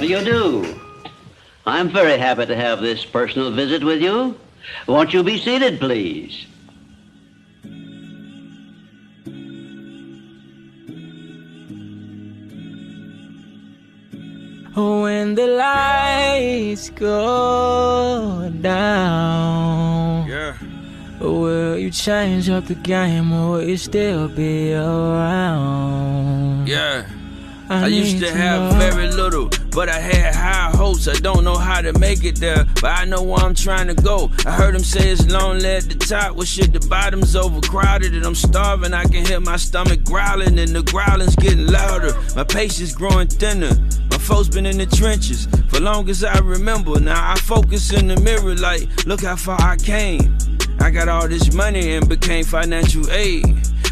How do you do? I'm very happy to have this personal visit with you. Won't you be seated, please? When the lights go down, will you change up the game or will you still be around? I used to have very little, but I had high hopes. I don't know how to make it there, but I know where I'm trying to go. I heard him say it's lonely at the top. Well, shit, the bottom's overcrowded and I'm starving. I can hear my stomach growling and the growling's getting louder. My patience growing thinner. My folks been in the trenches for long as I remember. Now I focus in the mirror like, look how far I came. I got all this money and became financial aid.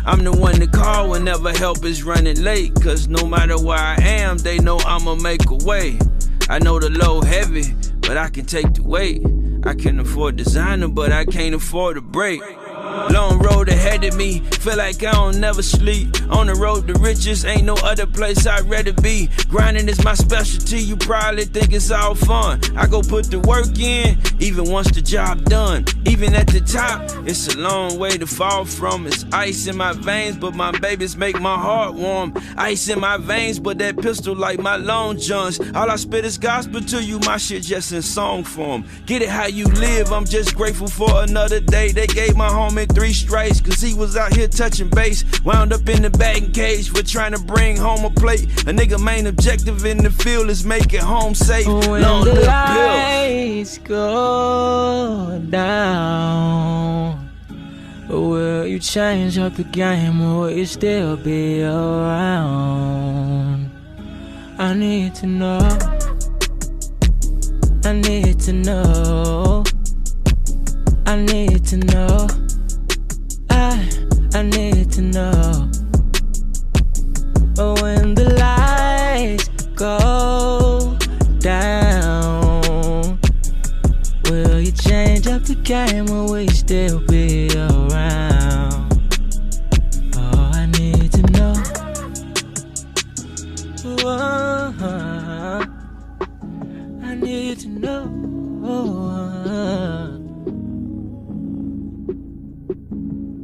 I'm the one to call whenever help is running late. Cause no matter where I am, they know I'ma make a way. I know the load heavy, but I can take the weight. I can afford designer, but I can't afford a break. Long road ahead of me, feel like I don't never sleep. On the road to riches, ain't no other place I'd rather be. Grinding is my specialty, you probably think it's all fun. I go put the work in, even once the job done. Even at the top, it's a long way to fall from. It's ice in my veins, but my babies make my heart warm. Ice in my veins, but that pistol like my long johns. All I spit is gospel to you, my shit just in song form. Get it how you live, I'm just grateful for another day. They gave my homie 3 strikes, cause he was out here touching base. Wound up in the batting cage for trying to bring home a plate. A nigga main objective in the field is making home safe. When Long the live lights go down, will you change up the game or will you still be around? I need to know. I need to know. I need to know. I need to know. When the lights go down, will you change up the game or will you still be around? Oh, I need to know. Oh, I need to know.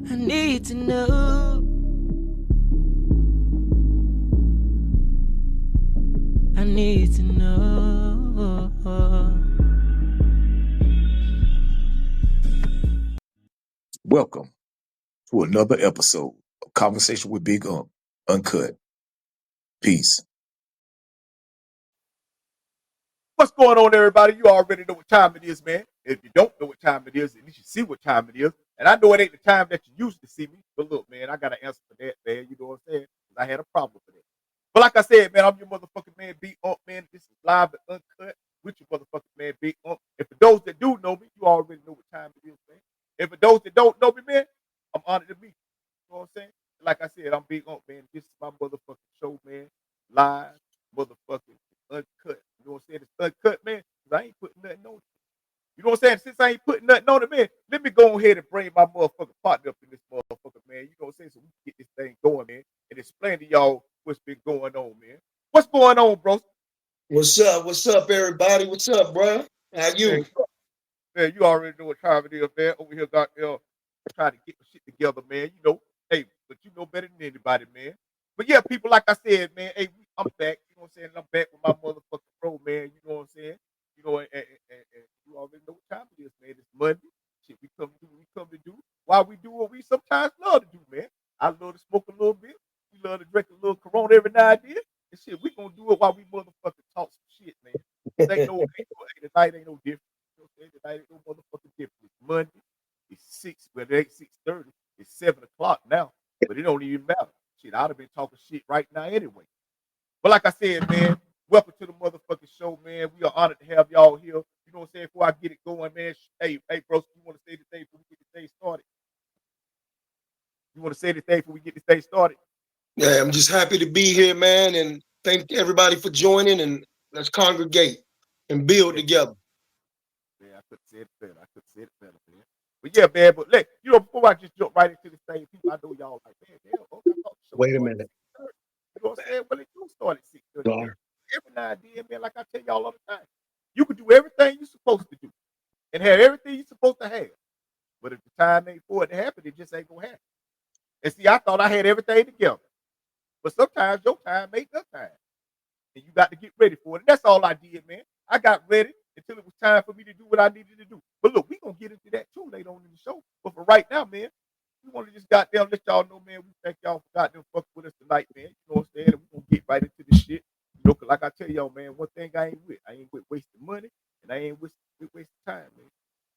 I need to know. I need to know. Welcome to another episode of Conversation with Big Unc, Uncut. Peace. What's going on, everybody? You already know what time it is, man. If you don't know what time it is, at least you see what time it is. And I know it ain't the time that you used to see me, but look, man, I got an answer for that, man. You know what I'm saying? I had a problem with that. But like I said, man, I'm your motherfucking man, Big Unc, man. This is live and uncut with your motherfucking man, Big Unc. And for those that do know me, you already know what time it is, man. And for those that don't know me, man, I'm honored to meet you. You know what I'm saying? Like I said, I'm Big Unc, man. This is my motherfucking show, man. Live, motherfucking uncut. You know what I'm saying? It's uncut, man, because I ain't putting nothing on it. You know what I'm saying? Since I ain't putting nothing on it, man, let me go ahead and bring my motherfucking partner up in this motherfucker, man. You know what I'm saying? So we can get this thing going, man, and explain to y'all what's been going on, man. What's going on, bro? What's up? What's up, everybody? What's up, bro? How you? Man, you already know what time it is, man. Over here, got trying to get the shit together, man. You know, hey, but you know better than anybody, man. But yeah, people, like I said, man, hey, I'm back. You know what I'm saying? I'm back with my motherfucking bro, man. You know what I'm saying? You know, and you already know what time it is, man. It's Monday. Shit, we come to do what we come to do. Why we do what we sometimes love to do, man. I love to smoke a little bit. We love to drink a little Corona every now and then. And shit, we gonna do it while we motherfucking talk some shit, man. Tonight ain't no different. You know what I'm saying? Tonight ain't no motherfucking different. It's Monday. It's 6, but it ain't 6:30. It's 7 o'clock now. But it don't even matter. Shit, I'd have been talking shit right now anyway. But like I said, man, welcome to the motherfucking show, man. We are honored to have y'all here. You know what I'm saying? Before I get it going, man. Hey, bro, you want to say the thing before we get this thing started? You want to say the thing before we get this thing started? Yeah, I'm just happy to be here, man, and thank everybody for joining, and let's congregate and build together. Yeah, I could say it better. Man. But yeah, man, but look, you know, before I just jump right into this thing, people, I know y'all like, man, damn, okay, Wait a minute. You know what I'm saying? Well, it do start at 6:30. every now and then, man, like I tell y'all all the time, you can do everything you're supposed to do and have everything you're supposed to have. But if the time ain't for it to happen, it just ain't gonna happen. And see, I thought I had everything together. But sometimes your time ain't your time. And you got to get ready for it. And that's all I did, man. I got ready until it was time for me to do what I needed to do. But look, we're gonna get into that too later on in the show. But for right now, man, we want to just goddamn let y'all know, man, we thank y'all for goddamn fucking with us tonight, man. You know what I'm saying? And we're gonna get right into this shit. You know, cause like I tell y'all, man, one thing I ain't with wasting money and I ain't with wasting time, man.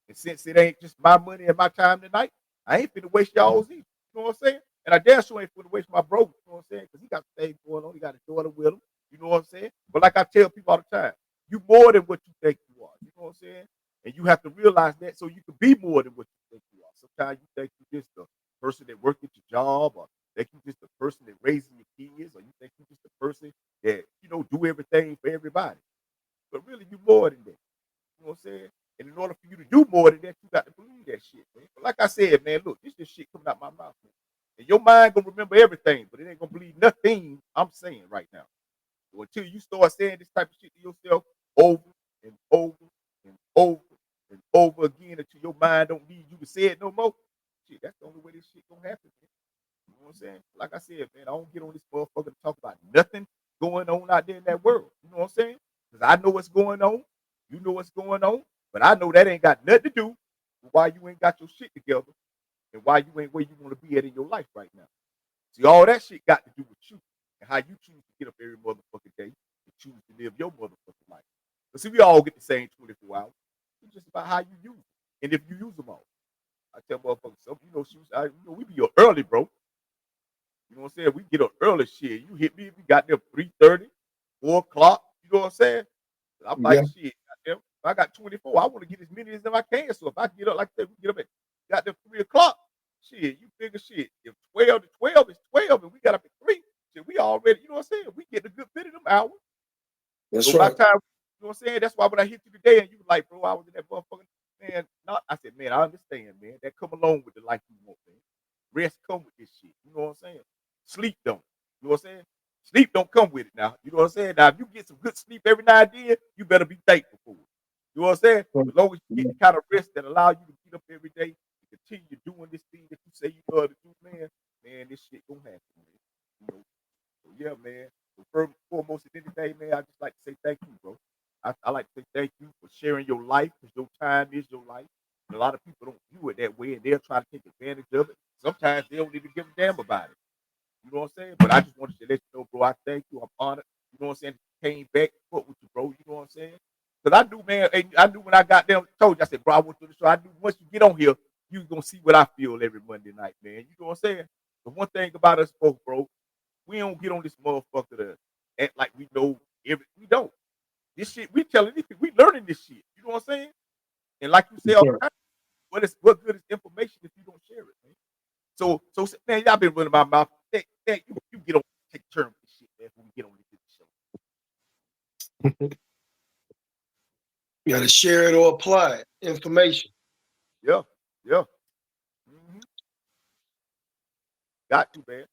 And since it ain't just my money and my time tonight, I ain't finna waste y'all's either. You know what I'm saying? And I damn sure ain't finna waste my bro, you know what I'm saying? Because he got things going on. He got a daughter with him. You know what I'm saying? But like I tell people all the time, you more than what you think you are. You know what I'm saying? And you have to realize that so you can be more than what you think you are. Sometimes you think you're just a person that works at your job, or think you're just a person that raises your kids, or you think you're just a person that, you know, do everything for everybody. But really, you're more than that. You know what I'm saying? And in order for you to do more than that, you got to believe that shit, man. But like I said, man, look, this is shit coming out my mouth, man. And your mind gonna remember everything, but it ain't gonna believe nothing I'm saying right now. So until you start saying this type of shit to yourself over and over and over and over again until your mind don't need you to say it no more, shit, that's the only way this shit gonna happen, man. You know what I'm saying? Like I said, man, I don't get on this motherfucker to talk about nothing going on out there in that world. You know what I'm saying? Because I know what's going on. You know what's going on. But I know that ain't got nothing to do with why you ain't got your shit together and why you ain't where you want to be at in your life right now. See, all that shit got to do with you and how you choose to get up every motherfucking day and choose to live your motherfucking life. But see, we all get the same 24 hours. It's just about how you use them and if you use them all. I tell motherfuckers, some, you know, we be up early, bro. You know what I'm saying? We get up early shit. You hit me if you got there 3:30, 4 o'clock. You know what I'm saying? I'm like, shit, goddamn, if I got 24, I want to get as many as I can. So if I get up like that, we get up at goddamn 3 o'clock. Shit, you figure shit. If 12 to 12 is 12 and we got up at 3, shit, we already, you know what I'm saying? We get a good bit of them hours. That's So right. by time, you know what I'm saying? That's why when I hit you today and you was like, bro, I was in that motherfucking, man, not, I said, man, I understand, man. That come along with the life you want, man. Rest come with this shit. You know what I'm saying? Sleep don't. You know what I'm saying? Sleep don't come with it now. You know what I'm saying? Now, if you get some good sleep every now and then, you better be thankful for it. You know what I'm saying? As long as you get the kind of rest that allow you to get up every day and continue doing this thing that you say you love to do, man, this shit gonna happen, man. You know? So yeah, man. So first and foremost of anything, man, I just like to say thank you, bro. I like to say thank you for sharing your life because your time is your life. And a lot of people don't view it that way and they'll try to take advantage of it. Sometimes they don't even give a damn about it. You know what I'm saying? But I just wanted to let you know, bro, I thank you. I'm honored. You know what I'm saying? Came back, put with you, bro. You know what I'm saying? Because I knew, man, I knew when I got there, told you, I said, bro, I went to the show. I knew once you get on here, you going to see what I feel every Monday night, man. You know what I'm saying? The one thing about us folks, bro, we don't get on this motherfucker to act like we know everything. We don't. This shit, we telling these people, we learning this shit. You know what I'm saying? And like you say all the time, what good is information if you don't share it, man? So man, y'all been running my mouth. You get on, take a turn with this shit, man. When we get on this show, You got to share it or apply it. Information. yeah. Mm-hmm. Got to, man.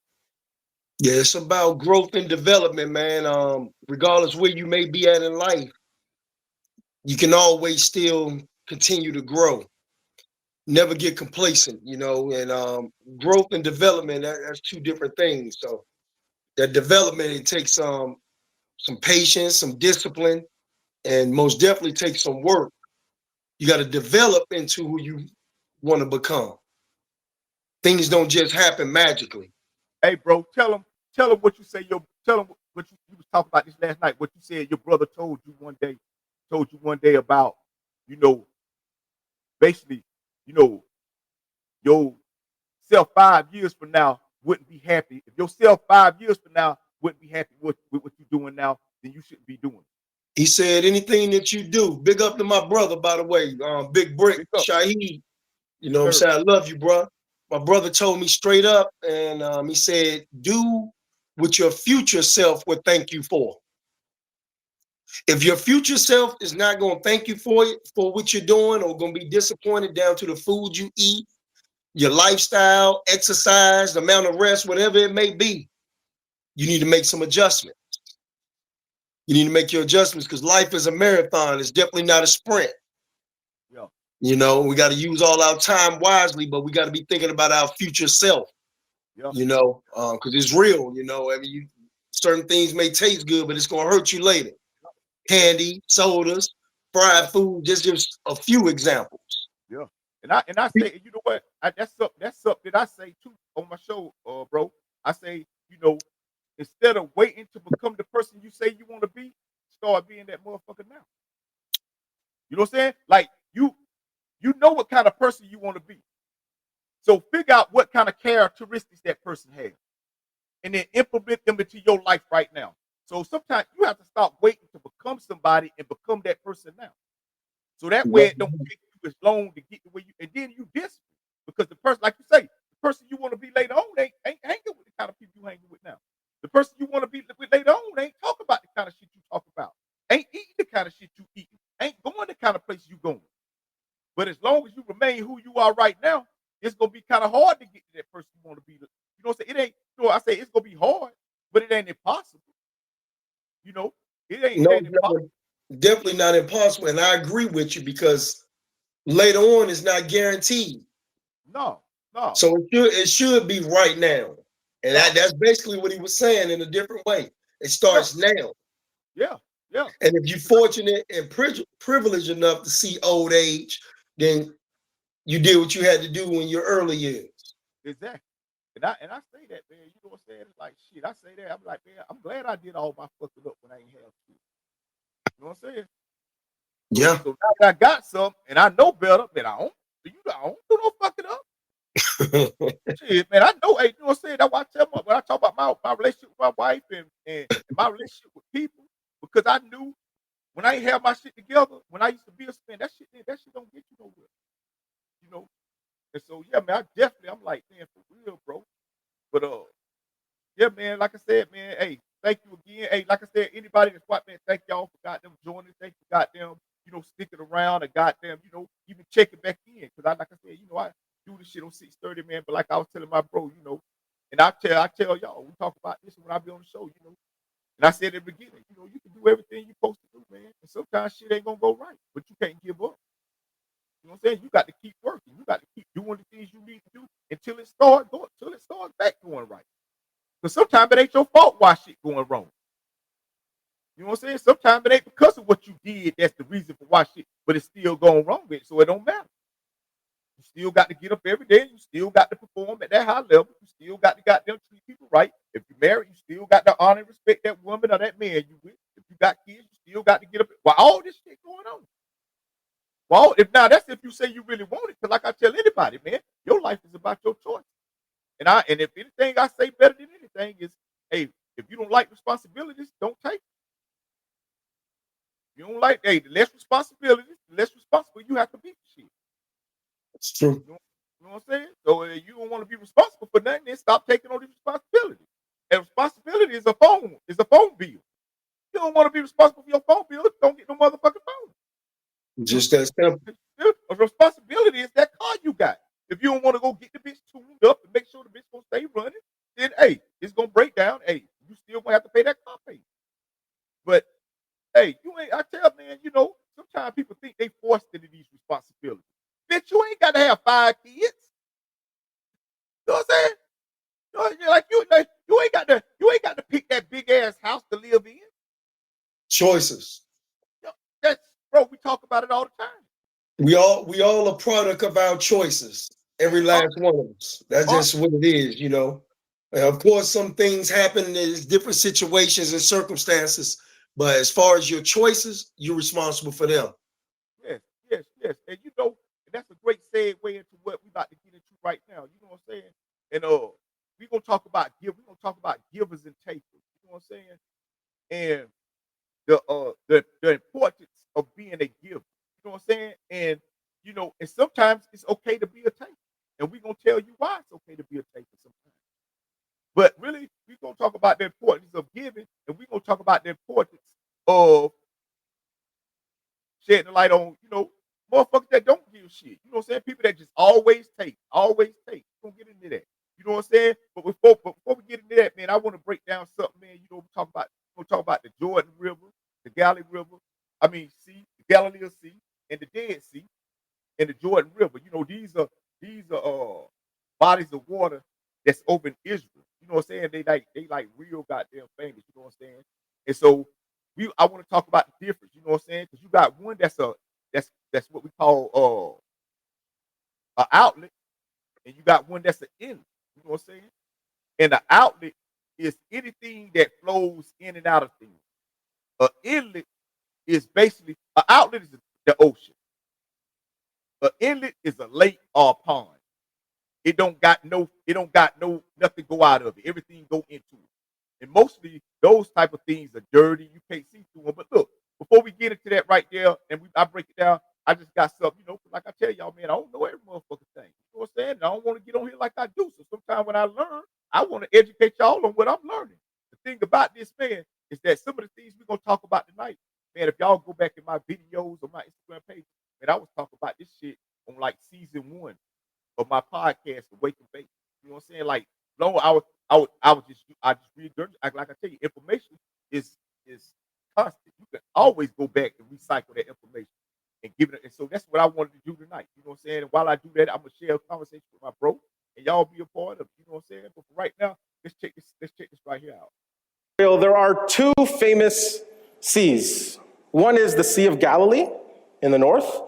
Yeah, it's about growth and development, man. Regardless where you may be at in life, you can always still continue to grow. Never get complacent, you know, and growth and development, that's two different things. So that development, it takes some patience, some discipline, and most definitely takes some work. You got to develop into who you want to become. Things don't just happen magically. Hey, bro, tell them what you say. Tell them what you was talking about this last night. What you said your brother told you one day about, you know, basically, you know, yourself 5 years from now wouldn't be happy. If yourself 5 years from now wouldn't be happy with what you're doing now, then you shouldn't be doing it. He said, anything that you do, big up to my brother, by the way, Big Brick, Shaheed. You know what I'm saying? I love you, bro. My brother told me straight up, and he said, do what your future self would thank you for. If your future self is not going to thank you for it, for what you're doing, or going to be disappointed down to the food you eat, your lifestyle, exercise, the amount of rest, whatever it may be, you need to make some adjustments. You need to make your adjustments because life is a marathon. It's definitely not a sprint. Yeah. You know, we got to use all our time wisely, but we got to be thinking about our future self. Yeah. You know, because it's real. You know, I mean, certain things may taste good, but it's gonna hurt you later. Candy, sodas, fried food, just a few examples. Yeah. And I say, you know what? That's something that I say too on my show, bro. I say, you know, instead of waiting to become the person you say you want to be, start being that motherfucker now. You know what I'm saying? Like you know what kind of person you want to be. So figure out what kind of characteristics that person has, and then implement them into your life right now. So sometimes you have to stop waiting to become somebody and become that person now. So that way it don't take you as long to get to where you, and then you desperate because the person, like you say, the person you want to be later on ain't hanging with the kind of people you hanging with now. The person you want to be with later on ain't talking about the kind of shit you talk about, ain't eating the kind of shit you eating, ain't going the kind of place you going. But as long as you remain who you are right now, it's gonna be kind of hard to get to that person you want to be. You know what I'm saying? It ain't. You know, I say it's gonna be hard, but it ain't impossible. You know, it ain't impossible. Definitely not impossible. And I agree with you because later on is not guaranteed. No. So it should be right now. And No. that's basically what he was saying in a different way. It starts now. Yeah. And if you're fortunate and privileged enough to see old age, then you did what you had to do in your early years. Exactly. And I say that, man. You know what I'm saying? It's like shit. I say that. I'm like, man, I'm glad I did all my fucking up when I ain't have shit. You know what I'm saying? Yeah. So now that I got some and I know better, man, I don't do no fucking up. Shit, man, I know. Hey, you know what I'm saying? That's why I tell my, when I talk about my relationship with my wife and my relationship with people, because I knew when I ain't have my shit together, when I used to be a spin, that shit don't get you nowhere. You know? And so yeah, man, I'm like, man, for real, bro. But yeah, man, like I said, man, hey, thank you again. Hey, like I said, anybody that's watching, man, thank y'all for goddamn joining. Thank you, goddamn, you know, sticking around and goddamn, you know, even checking back in. Cause like I said, you know, I do this shit on 630, man. But like I was telling my bro, you know, and I tell y'all, we talk about this when I be on the show, you know. And I said at the beginning, you know, you can do everything you're supposed to do, man. And sometimes shit ain't gonna go right, but you can't give up. You know what I'm saying? You got to keep working. You got to keep doing the things you need to do until it starts back going right. Because sometimes it ain't your fault why shit going wrong. You know what I'm saying? Sometimes it ain't because of what you did that's the reason for why shit, but it's still going wrong with it, so it don't matter. You still got to get up every day. You still got to perform at that high level. You still got to goddamn treat people right. If you're married, you still got to honor and respect that woman or that man you with. If you got kids, you still got to get up. While all this shit going on. Well, that's if you say you really want it, because like I tell anybody, man, your life is about your choice. And if anything I say better than anything is, hey, if you don't like responsibilities, don't take it. You don't like, hey, the less responsibilities, the less responsible you have to be for shit. It's true. You know what I'm saying? So if you don't want to be responsible for nothing, then stop taking on these responsibilities. And responsibility is a phone bill. You don't want to be responsible for your phone bill, don't get no motherfucking phone. Just that simple. A responsibility is that car you got. If you don't want to go get the bitch tuned up and make sure the bitch gonna stay running, then hey, it's gonna break down. Hey, you still gonna have to pay that car payment. But hey, you ain't. I tell man, you know, sometimes people think they forced into these responsibilities. Bitch, you ain't got to have 5 kids. You know what I'm saying? You know, like you ain't got to pick that big ass house to live in. Choices. You know, that's bro. We talk about it all the time. We all a product of our choices. Every last one of us. That's just what it is, you know. And of course, some things happen. There's different situations and circumstances, but as far as your choices, you're responsible for them. Yes. And you know, that's a great segue into what we about to get into right now. You know what I'm saying? And we're gonna talk about givers and takers. You know what I'm saying? And the importance of being a giver. You know what I'm saying? And you know, and sometimes it's okay to be a taker. And we're gonna tell you why it's okay to be a taker sometimes. But really, we're gonna talk about the importance of giving, and we're gonna talk about the importance of shedding the light on, you know, motherfuckers that don't give shit. You know what I'm saying? People that just always take. We're gonna get into that. You know what I'm saying? But before we get into that, man, I want to break down something, man. You know, we're gonna talk about the Jordan River. Galilee Sea, and the Dead Sea, and the Jordan River. These are bodies of water that's over in Israel. You know what I'm saying? They like real goddamn famous. You know what I'm saying? And so I want to talk about the difference. You know what I'm saying? Because you got one that's what we call an outlet, and you got one that's an inlet. You know what I'm saying? And the outlet is anything that flows in and out of things. An inlet is basically an outlet is the ocean. An inlet is a lake or a pond. It don't got no nothing go out of it. Everything go into it. And mostly those type of things are dirty. You can't see through them. But look, before we get into that right there, and I break it down, I just got something, like I tell y'all, man, I don't know every motherfucking thing. You know what I'm saying? I don't want to get on here like I do. So sometimes when I learn, I want to educate y'all on what I'm learning. The thing about this, man, is that some of the things we're gonna talk about tonight, man, if y'all go back in my videos on my Instagram page, man, I was talking about this shit on like season 1 of my podcast, The Wake and Bake. You know what I'm saying? Like, no, I just read like I tell you, information is constant. You can always go back and recycle that information and give it. And so that's what I wanted to do tonight. You know what I'm saying? And while I do that, I'm gonna share a conversation with my bro, and y'all be a part of it. You know what I'm saying? But for right now, let's check this right here out. There are two famous seas. One is the Sea of Galilee in the north,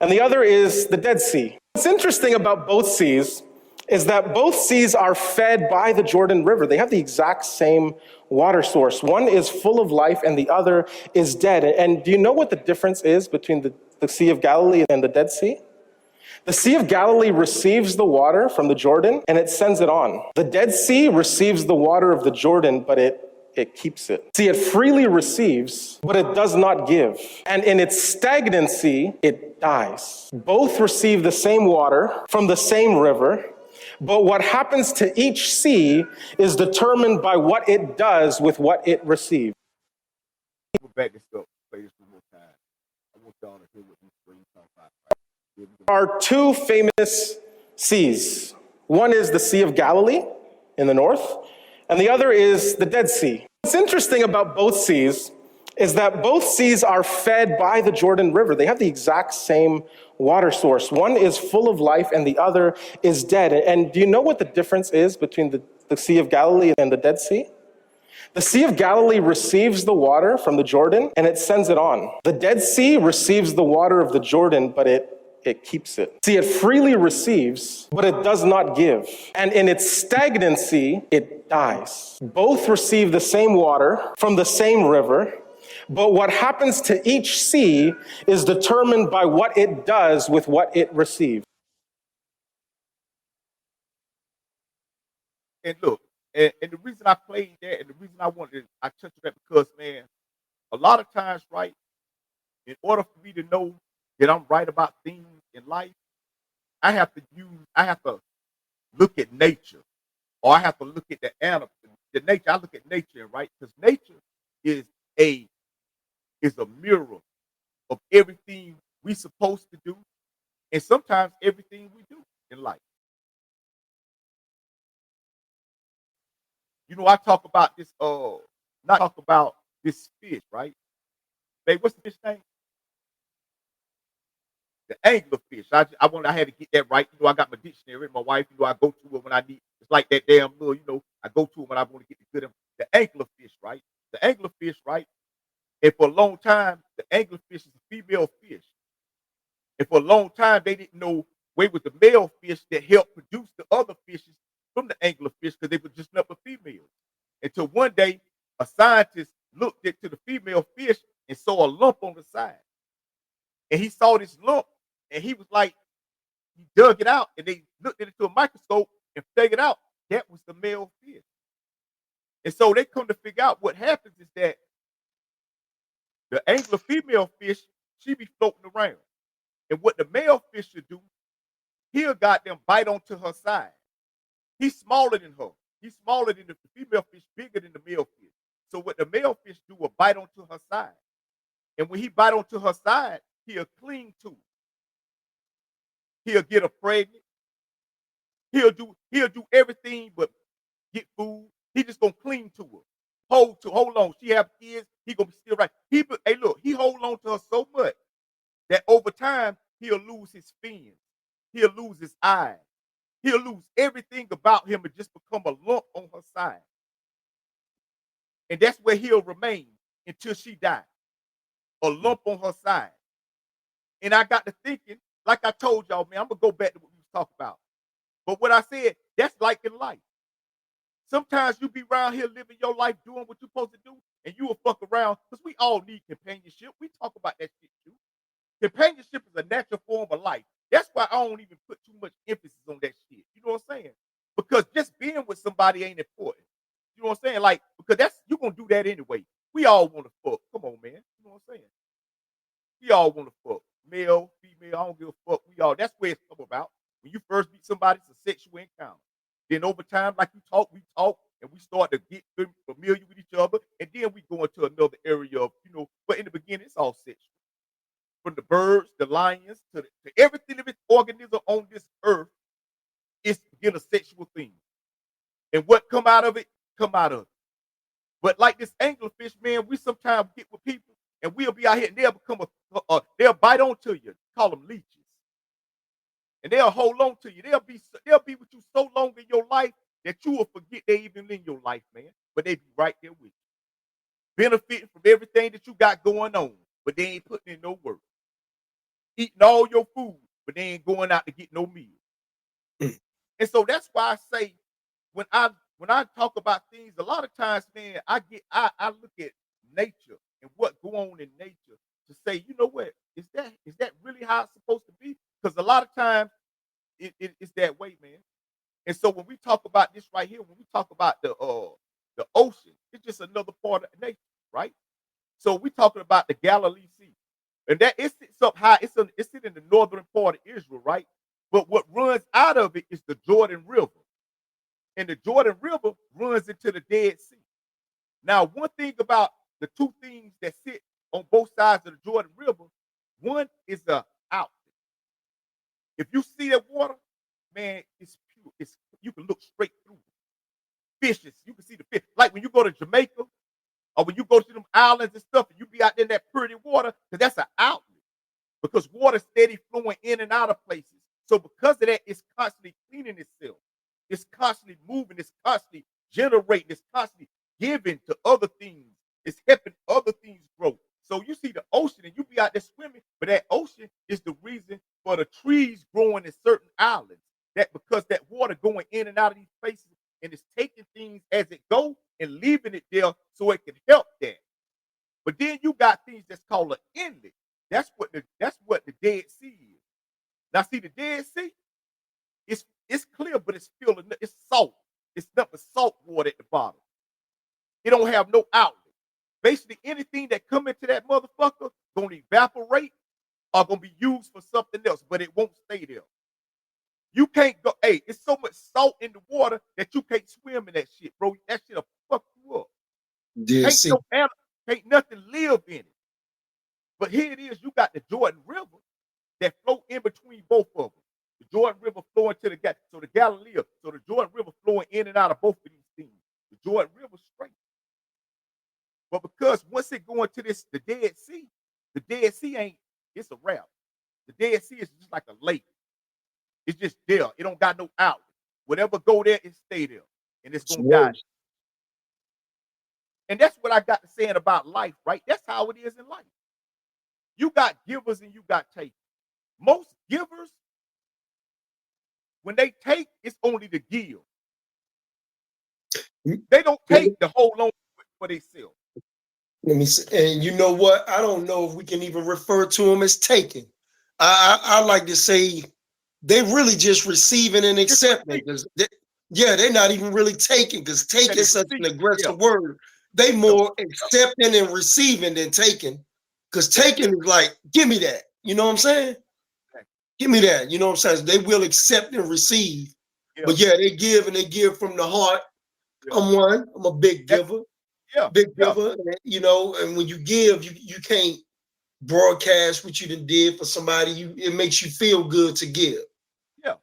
and the other is the Dead Sea. What's interesting about both seas is that both seas are fed by the Jordan River. They have the exact same water source. One is full of life and the other is dead. And do you know what the difference is between the Sea of Galilee and the Dead Sea? The Sea of Galilee receives the water from the Jordan and it sends it on. The Dead Sea receives the water of the Jordan, but it keeps it. See, it freely receives, but it does not give. And in its stagnancy, it dies. Both receive the same water from the same river, but what happens to each sea is determined by what it does with what it receives. We'll back this up, play this one more time. I want y'all to hear what these screens talk about. There are two famous seas. One is the Sea of Galilee in the north, and the other is the Dead Sea. What's interesting about both seas is that both seas are fed by the Jordan River. They have the exact same water source. One is full of life and the other is dead. And do you know what the difference is between the Sea of Galilee and the Dead Sea? The Sea of Galilee receives the water from the Jordan and it sends it on. The Dead Sea receives the water of the Jordan, but it keeps it. See, it freely receives, but it does not give. And in its stagnancy, it dies. Both receive the same water from the same river, but what happens to each sea is determined by what it does with what it receives. And look, and the reason I played that, and the reason I touched that because, man, a lot of times, right, in order for me to know that I'm right about things in life, I have to look at nature, or I have to look at the animal, the nature. I look at nature, right? Because nature is a mirror of everything we supposed to do, and sometimes everything we do in life. I talk about this, not talk about this fish, right? Babe, what's the fish name? The anglerfish. I had to get that right. I got my dictionary. My wife, I go to it when I need. It's like that damn little, I go to it when I want to get the good. The anglerfish, right? The anglerfish, right? And for a long time, the anglerfish is a female fish. And for a long time, they didn't know where was the male fish that helped produce the other fishes from the anglerfish because they were just not the females. Until one day, a scientist looked into the female fish and saw a lump on the side. And he saw this lump, and he was like, he dug it out, and they looked into a microscope and figured out that was the male fish. And so they come to figure out what happens is that the angler female fish, she be floating around. And what the male fish should do, he'll got them bite onto her side. He's smaller than her. He's smaller than the female fish, bigger than the male fish. So what the male fish do will bite onto her side. And when he bite onto her side, he'll cling to her. He'll get her pregnant. He'll do everything but get food. He just gonna cling to her. hold on. She have kids, he gonna be still right. Hey, look, he hold on to her so much that over time he'll lose his fins, he'll lose his eyes, he'll lose everything about him and just become a lump on her side. And that's where he'll remain until she dies. A lump on her side. And I got to thinking, like I told y'all, man, I'm gonna go back to what we was talking about. But what I said, that's like in life. Sometimes you be around here living your life doing what you're supposed to do, and you will fuck around, because we all need companionship. We talk about that shit too. Companionship is a natural form of life. That's why I don't even put too much emphasis on that shit. You know what I'm saying? Because just being with somebody ain't important. You know what I'm saying? Like, because you're gonna do that anyway. We all want to fuck. Come on, man. You know what I'm saying? We all want to fuck. Male, female, I don't give a fuck. We all, that's where it's come about. When you first meet somebody, it's a sexual encounter. Then over time, like we talk, and we start to get familiar with each other, and then we go into another area of, but in the beginning, it's all sexual. From the birds, the lions, to every organism on this earth, it's again a sexual thing. And what come out of it, come out of it. But like this anglerfish, man, we sometimes get with people, and we'll be out here, and they'll become they'll bite onto you, call them leeches. And they'll hold on to you. They'll be with you so long in your life that you will forget they even in your life, man. But they be right there with you, benefiting from everything that you got going on, but they ain't putting in no work. Eating all your food, but they ain't going out to get no meal. And so that's why I say, when I talk about things, a lot of times, man, I look at nature and what go on in nature to say, you know what, is that really how it's supposed to be? Because a lot of times it's that way, man. And so when we talk about this right here, when we talk about the ocean, it's just another part of nature, right? So we're talking about the Galilee Sea. And that it sits up high, it's in the northern part of Israel, right? But what runs out of it is the Jordan River. And the Jordan River runs into the Dead Sea. Now, one thing about the two things that sit on both sides of the Jordan River, one is the outlet. If you see that water, man, it's pure. You can look straight through it. Fishes, you can see the fish. Like when you go to Jamaica, or when you go to them islands and stuff, and you be out there in that pretty water, because that's an outlet. Because water's steady flowing in and out of places. So because of that, it's constantly cleaning itself. It's constantly moving. It's constantly generating. It's constantly giving to other things. It's helping other things grow. So you see the ocean, and you be out there swimming, but that ocean is the reason for the trees growing in certain islands. That because that water going in and out of these places, and it's taking things as it go and leaving it there so it can help that. But then you got things that's called an inlet. That's what the Dead Sea is. Now see, the Dead Sea, it's clear, but it's filled. It's salt. It's nothing but salt water at the bottom. It don't have no outlet. Basically, anything that come into that motherfucker gonna evaporate or gonna be used for something else, but it won't stay there. You can't go. Hey, it's so much salt in the water that you can't swim in that shit, bro. That shit'll fuck you up. Can't nothing live in it. But here it is. You got the Jordan River that flow in between both of them. The Jordan River flowing to the Galilee. So the Jordan River flowing in and out of both of these things. The Jordan River straight. But because once it go into the Dead Sea ain't, it's a wrap. The Dead Sea is just like a lake. It's just there. It don't got no outlet. Whatever go there, it stay there. And it's gonna die. And that's what I got to saying about life, right? That's how it is in life. You got givers and you got takers. Most givers, when they take, it's only to give. They don't take the whole loan for themselves. Let me see. And you know what? I don't know if we can even refer to them as taking. I like to say they really just receiving and accepting. They're not even really taking, because taking is such an aggressive word. They more accepting and receiving than taking. Because taking is like, give me that. You know what I'm saying? Give me that. You know what I'm saying? They will accept and receive. Yeah. But yeah, they give, and they give from the heart. Yeah. I'm a big giver. Big giver. And when you give, you can't broadcast what you done did for somebody. It makes you feel good to give. Yeah.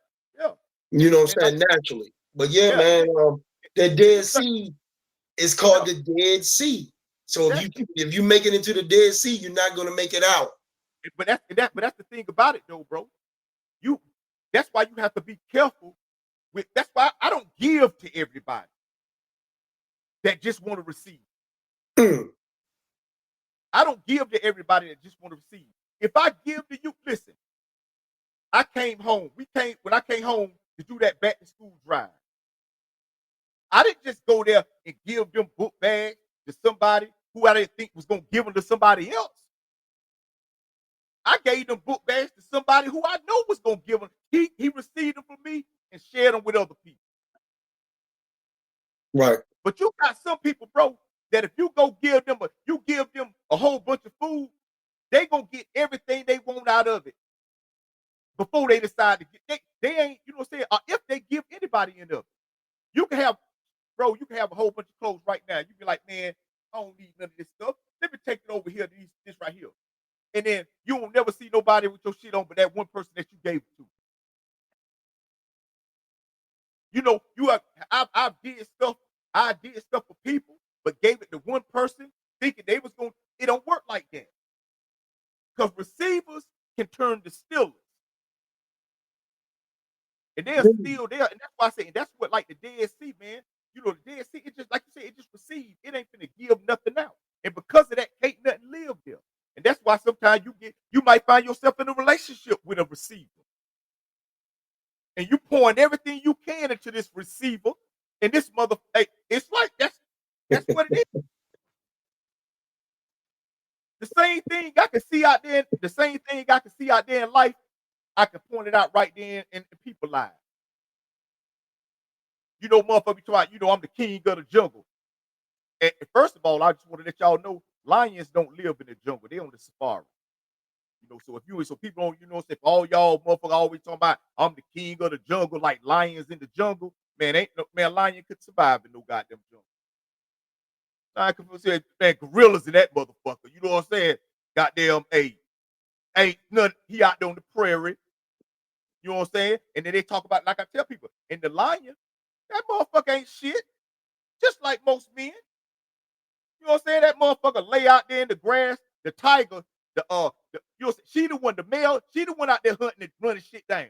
You know what I'm saying? Naturally. But man, that Dead Sea, It's called the Dead Sea. So if you make it into the Dead Sea, you're not gonna make it out. But that's the thing about it, though, bro. That's why you have to be careful with. That's why I don't give to everybody that just want to receive. I don't give to everybody that just want to receive. If I give to you, listen. I came home. When I came home to do that back to school drive. I didn't just go there and give them book bags to somebody who I didn't think was going to give them to somebody else. I gave them book bags to somebody who I know was going to give them. He received them from me and shared them with other people. Right. But you got some people, bro, that if you go give them a whole bunch of food, they going to get everything they want out of it before they decide to get. They ain't, you know what I'm saying? If they give anybody any of it, you can have a whole bunch of clothes right now. You be like, man, I don't need none of this stuff. Let me take it over here, this right here. And then you will never see nobody with your shit on but that one person that you gave it to. You know, I did stuff for people, but gave it to one person thinking they was going. It don't work like that. Because receivers can turn to stealers. And they're still there. And that's why I say, and that's what like the Dead Sea, man. You know, the Dead Sea, it just, like you say, it just receives. It ain't finna give nothing out. And because of that, can't nothing live there. And that's why sometimes you might find yourself in a relationship with a receiver. And you pouring everything you can into this receiver. And this it's like that's what it is. The same thing I can see out there, in life, I can point it out right there in people's lives. You know, motherfucker, I'm the king of the jungle. And first of all, I just want to let y'all know, lions don't live in the jungle. They on the safari. You know, so people don't, if all y'all motherfuckers always talking about I'm the king of the jungle, like lions in the jungle, man, lion could survive in no goddamn jungle. I could say, man, gorillas in that motherfucker. You know what I'm saying? Goddamn, ain't none. He out there on the prairie. You know what I'm saying? And then they talk about, like I tell people, and the lion, that motherfucker ain't shit. Just like most men. You know what I'm saying? That motherfucker lay out there in the grass. The tiger, she the one, the male, she the one out there hunting and running shit down.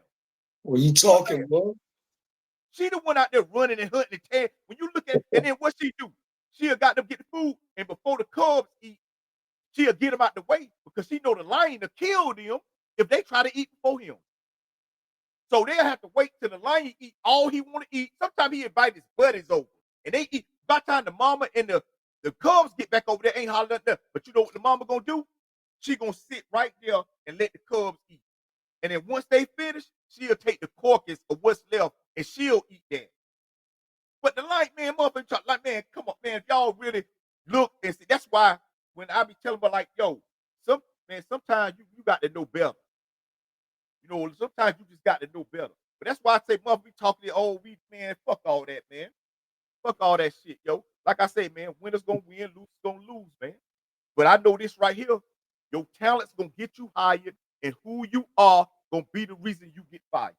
What you talking, bro? She the one out there running and hunting and tearing. When you look at, and then what she do? She'll got them get the food, and before the cubs eat, she'll get them out the way because she know the lion will kill them if they try to eat before him. So they'll have to wait till the lion eat all he want to eat. Sometimes he invite his buddies over, and they eat. By the time the mama and the cubs get back over there, ain't hollering nothing. But you know what the mama gonna do? She gonna sit right there and let the cubs eat. And then once they finish, she'll take the carcass of what's left and she'll eat that. But the light man, motherfucker, like, man, come on, man, if y'all really look and see, that's why when I be telling them, like, yo, sometimes you got to know better. You know, sometimes you just got to know better. But that's why I say, mother, we talking to man, fuck all that, man. Fuck all that shit, yo. Like I say, man, winners gonna win, losers gonna lose, man. But I know this right here, your talent's gonna get you hired, and who you are gonna be the reason you get fired.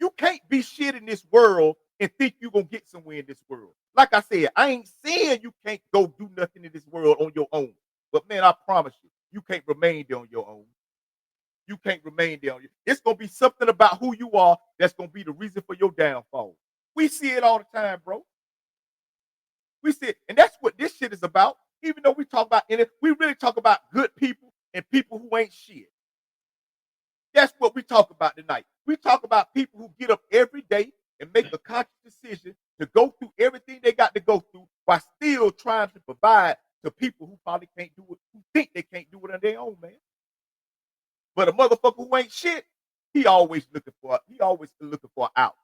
You can't be shit in this world and think you're gonna get somewhere in this world. Like I said, I ain't saying you can't go do nothing in this world on your own. But man, I promise you can't remain there on your own. You can't remain there on your own. It's gonna be something about who you are that's gonna be the reason for your downfall. We see it all the time, bro. We see it, and that's what this shit is about. Even though we talk about it, we really talk about good people and people who ain't shit. That's what we talk about tonight. We talk about people who get up every day and make a conscious decision to go through everything they got to go through while still trying to provide to people who probably can't do it, who think they can't do it on their own, man. But a motherfucker who ain't shit, he always looking for an out.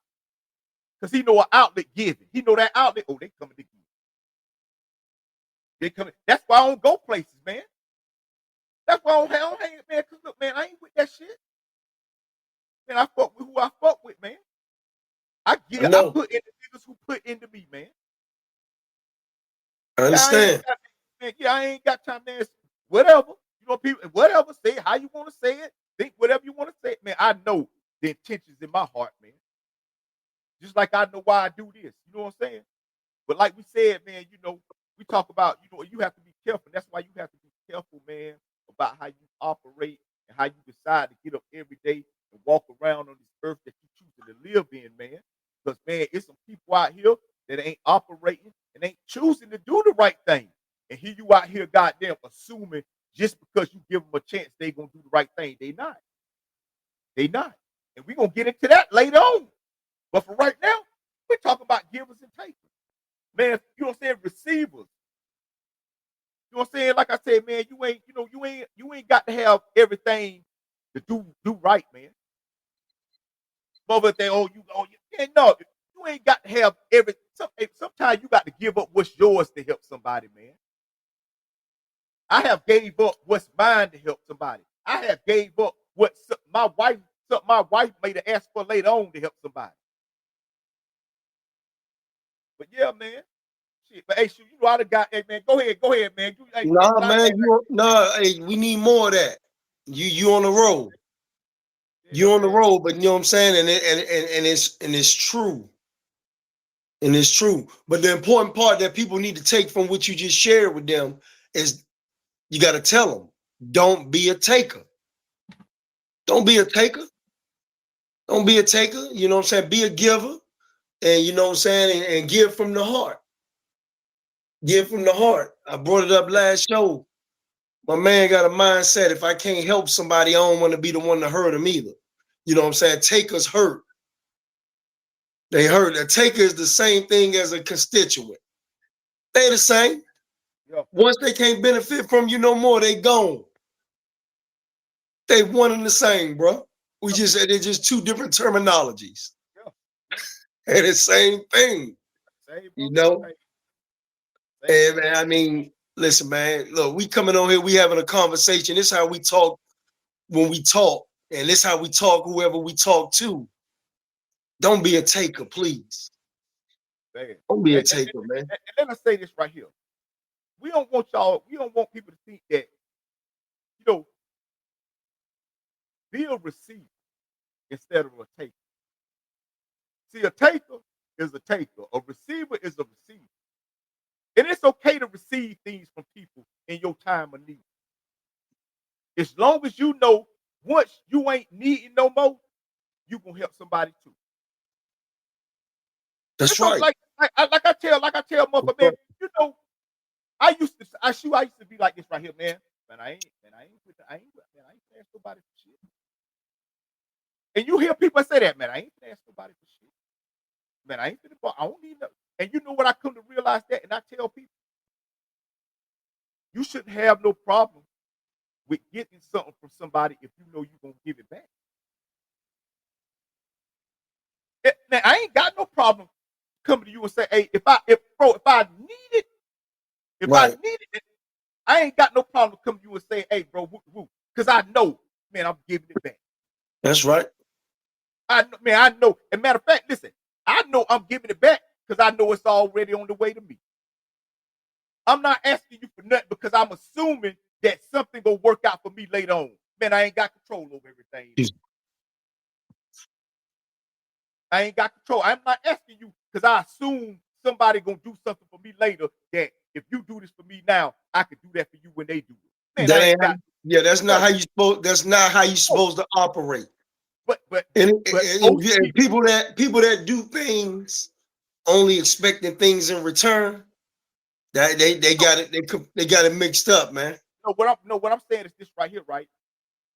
Because he know an outlet given. He know that outlet, they coming to give. They coming. That's why I don't go places, man. That's why I don't hang, man. Because look, man, I ain't with that shit. Man, I fuck with who I fuck with, man. I put in the niggas who put into me, man. I understand. I ain't got time, man. Whatever. You know, people, whatever, say it how you want to say it. Think whatever you want to say. Man, I know the intentions in my heart, man. Just like I know why I do this. You know what I'm saying? But like we said, man, we talk about, you have to be careful. That's why you have to be careful, man, about how you operate and how you decide to get up every day and walk around on this earth that you choosing to live in, man. Because, man, it's some people out here that ain't operating and ain't choosing to do the right thing. And here you out here, goddamn, assuming just because you give them a chance, they gonna do the right thing. They not. They not. And we're gonna get into that later on. But for right now, we're talking about givers and takers. Man, you know what I'm saying? Receivers. You know what I'm saying? Like I said, man, you ain't got to have everything to do right, man. Mother they no, you ain't got to have sometimes you got to give up what's yours to help somebody, man. I have gave up what's mine to help somebody. I have gave up what my wife made an ask for later on to help somebody. But yeah, man. Shit. But hey, shoot, I done got, hey man, go ahead, man. Nah, man, hey, we need more of that. You on the road. You on the road, but you know what I'm saying, and it's true. And it's true. But the important part that people need to take from what you just shared with them is you got to tell them, don't be a taker. Don't be a taker. Don't be a taker. You know what I'm saying? Be a giver. And you know what I'm saying? And give from the heart. Give from the heart. I brought it up last show. My man got a mindset. If I can't help somebody, I don't want to be the one to hurt them either. You know what I'm saying? Takers hurt. They hurt. A taker is the same thing as a constituent. They the same. Yeah. Once they can't benefit from you no more, they gone. They one and the same, bro. We just said they're just two different terminologies. Yeah. They're the same thing. Same, you know? Same. And man, I mean, listen, man, look, we coming on here, we having a conversation. This is how we talk when we talk, and this is how we talk whoever we talk to. Don't be a taker, please. Man. Don't be a taker, man. And let us say this right here. We don't want people to think that, be a receiver instead of a taker. See, a taker is a taker. A receiver is a receiver. And it's okay to receive things from people in your time of need. As long as you know once you ain't needing no more, you gonna help somebody too. That's right. Like I tell motherfucker, man, I used to be like this right here, man. I ain't ask nobody for shit. And you hear people say that, man, I ain't ask nobody for shit. Man, I don't need nothing. And you know what I come to realize that, and I tell people, you shouldn't have no problem with getting something from somebody if you know you're gonna give it back. Man, I ain't got no problem coming to you and say, hey, if I need it, I ain't got no problem coming to you and say, hey, bro, woo, because I know, man, I'm giving it back. That's right. I know. As a matter of fact, listen, I know I'm giving it back because I know it's already on the way to me. I'm not asking you for nothing because I'm assuming that something gonna work out for me later on. Man, I ain't got control over everything. I ain't got control. I'm not asking you because I assume somebody gonna do something for me later that if you do this for me now, I could do that for you when they do it. Man, that's not how you supposed. That's not how you supposed to operate. But people that do things only expecting things in return, that they got it mixed up, man. No, what I'm saying is this right here, right?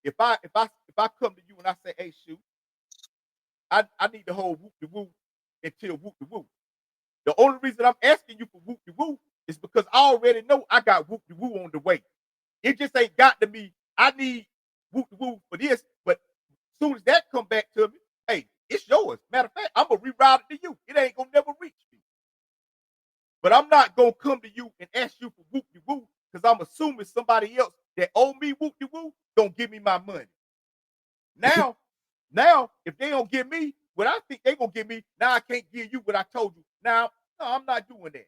If I come to you and I say, hey, shoot, I need the whole whoop de woo until whoop de woo. The only reason I'm asking you for whoop de woo is because I already know I got whoop de woo on the way. It just ain't got to me. I need whoop de woo for this, but as soon as that come back to me, hey, it's yours. Matter of fact, I'm gonna reroute it to you. It ain't gonna never reach me. But I'm not gonna come to you and ask you for whoop de woo because I'm assuming somebody else that owe me whoop de woo gonna give me my money. Now, if they don't give me what I think they gonna give me, now I can't give you what I told you. Now, no, I'm not doing that.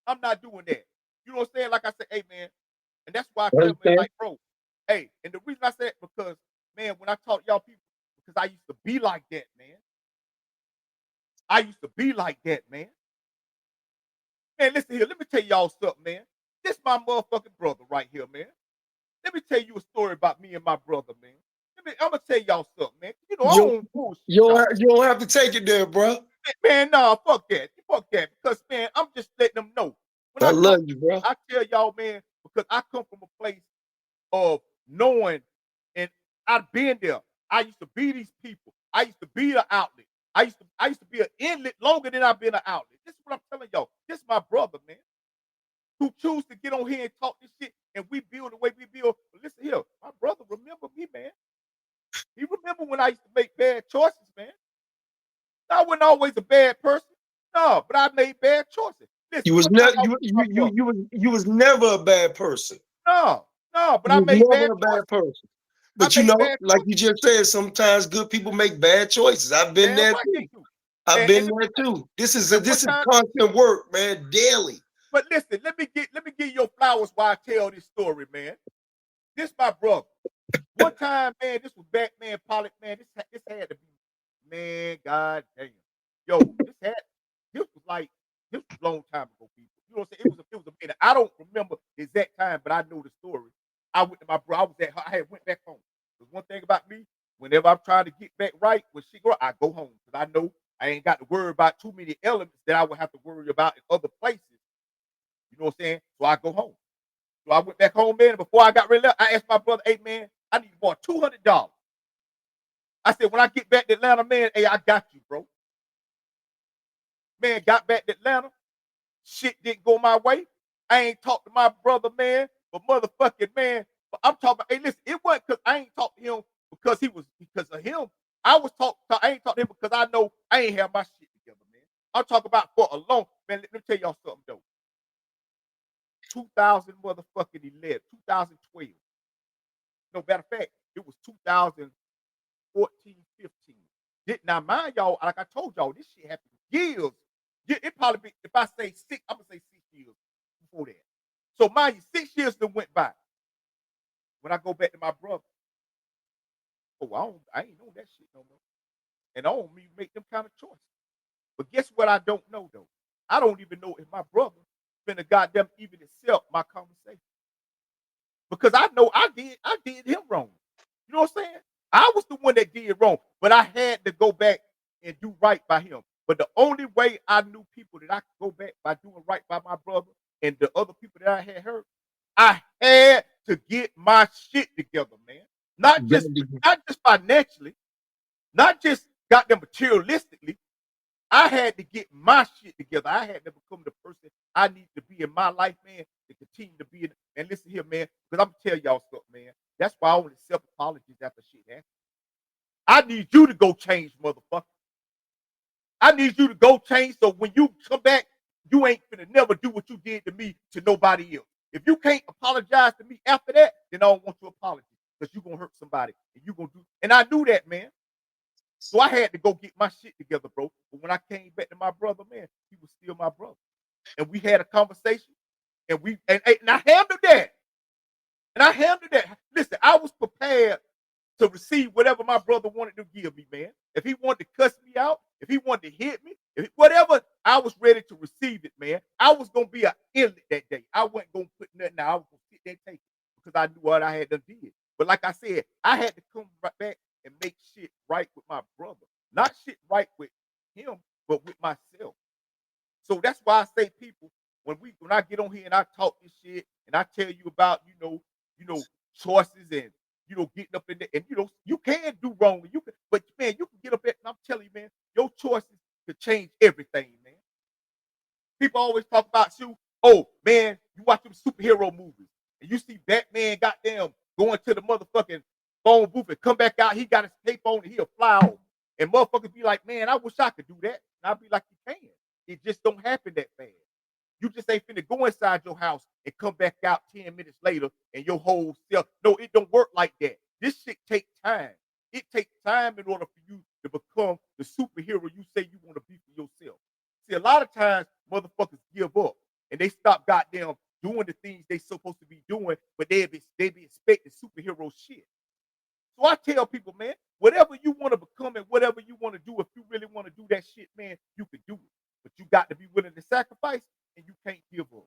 I'm not doing that. You know what I'm saying? Like I said, hey man, and that's why I tell them, like, bro, hey, and the reason I said because, man, when I talk y'all people, because I used to be like that, man. I used to be like that, man. Man, listen here. Let me tell y'all something, man. This my motherfucking brother right here, man. Let me tell you a story about me and my brother, man. I'm gonna tell y'all something, man. You know, I don't bullshit. You don't have to take it there, bro. Man, nah, fuck that. Fuck that. Because, man, I'm just letting them know. When I love you, bro. I tell y'all, man, because I come from a place of knowing, and I've been there. I used to be these people. I used to be the outlet. I used to be an inlet longer than I've been an outlet. This is what I'm telling y'all. This is my brother, man, who choose to get on here and talk this shit, and we build the way we build. But listen here, my brother remember me, man. He remember when I used to make bad choices, man. I wasn't always a bad person. No, but I made bad choices. Listen, you was never you was never a bad person. No, but You I was made never bad a bad choices. person. But you know, like you just said, sometimes good people make bad choices. I've been there too. I've been there too. This is constant work, man, daily. But listen, let me give your flowers while I tell this story, man. This my brother. One time, man, this was back, man, Pollock, man. This had to be, man, god damn. Yo, this was a long time ago, people. You know what I'm saying? It was a minute. I don't remember the exact time, but I know the story. I went to my bro. I had went back home. There's one thing about me, whenever I'm trying to get back right with she girl, I go home. Because I know I ain't got to worry about too many elements that I would have to worry about in other places. You know what I'm saying? So I go home. So I went back home, man. And before I got ready, I asked my brother, hey, man, I need to borrow $200. I said, when I get back to Atlanta, man, hey, I got you, bro. Man, got back to Atlanta. Shit didn't go my way. I ain't talked to my brother, man, but motherfucking, man. But I'm talking about, hey, listen, it wasn't because I ain't talked to him because of him. I ain't talked to him because I know I ain't have my shit together, man. I'm talking about for a long, man, let me tell y'all something, though. 2000 motherfucking 11, 2012. No, matter of fact, it was 2014, 15. Now, mind y'all, like I told y'all, this shit happened years. It probably be, if I say 6, I'm gonna say 6 years before that. So mind you, 6 years that went by. When I go back to my brother, I ain't know that shit no more. And I don't even make them kind of choices. But guess what I don't know though? I don't even know if my brother finna goddamn even accept my conversation. Because I know I did him wrong. You know what I'm saying? I was the one that did wrong, but I had to go back and do right by him. But the only way I knew people that I could go back by doing right by my brother and the other people that I had hurt, I had to get my shit together, man. Not just financially, not just goddamn materialistically. I had to get my shit together. I had to become the person I need to be in my life, man, to continue to be in. And listen here, man, because I'm gonna tell y'all something, man. That's why I only accept apologies after shit happens. I need you to go change, motherfucker. I need you to go change so when you come back, you ain't finna never do what you did to me to nobody else. If you can't apologize to me after that, then I don't want your apology because you're gonna hurt somebody and you gonna do. And I knew that, man. So I had to go get my shit together, bro. But when I came back to my brother, man, he was still my brother. And we had a conversation, and I handled that. And I handled that. Listen, I was prepared to receive whatever my brother wanted to give me, man. If he wanted to cuss me out, if he wanted to hit me, whatever, I was ready to receive it, man. I was gonna be an inlet that day. I wasn't gonna put nothing out. I was gonna sit there and take it because I knew what I had done did. But like I said, I had to come right back and make shit right with my brother. Not shit right with him, but with myself. So that's why I say, people, when I get on here and I talk this shit and I tell you about, choices and getting up in there, and you can do wrong, but man, you can get up there, and I'm telling you, man, your choices could change everything, man. People always talk about you. Oh man, you watch them superhero movies and you see Batman goddamn going to the motherfucking phone booth and come back out, he got his tape on and he'll fly off. And motherfuckers be like, man, I wish I could do that. And I'll be like, you can. It just don't happen that fast. You just ain't finna go inside your house and come back out 10 minutes later and your whole self. No, it don't work like that. This shit takes time. It takes time in order for you to become the superhero you say you want to be for yourself. See, a lot of times motherfuckers give up and they stop goddamn doing the things they supposed to be doing, but they be expecting superhero shit. So I tell people, man, whatever you want to become and whatever you want to do, if you really want to do that shit, man, you can do it. But you got to be willing to sacrifice and you can't give up.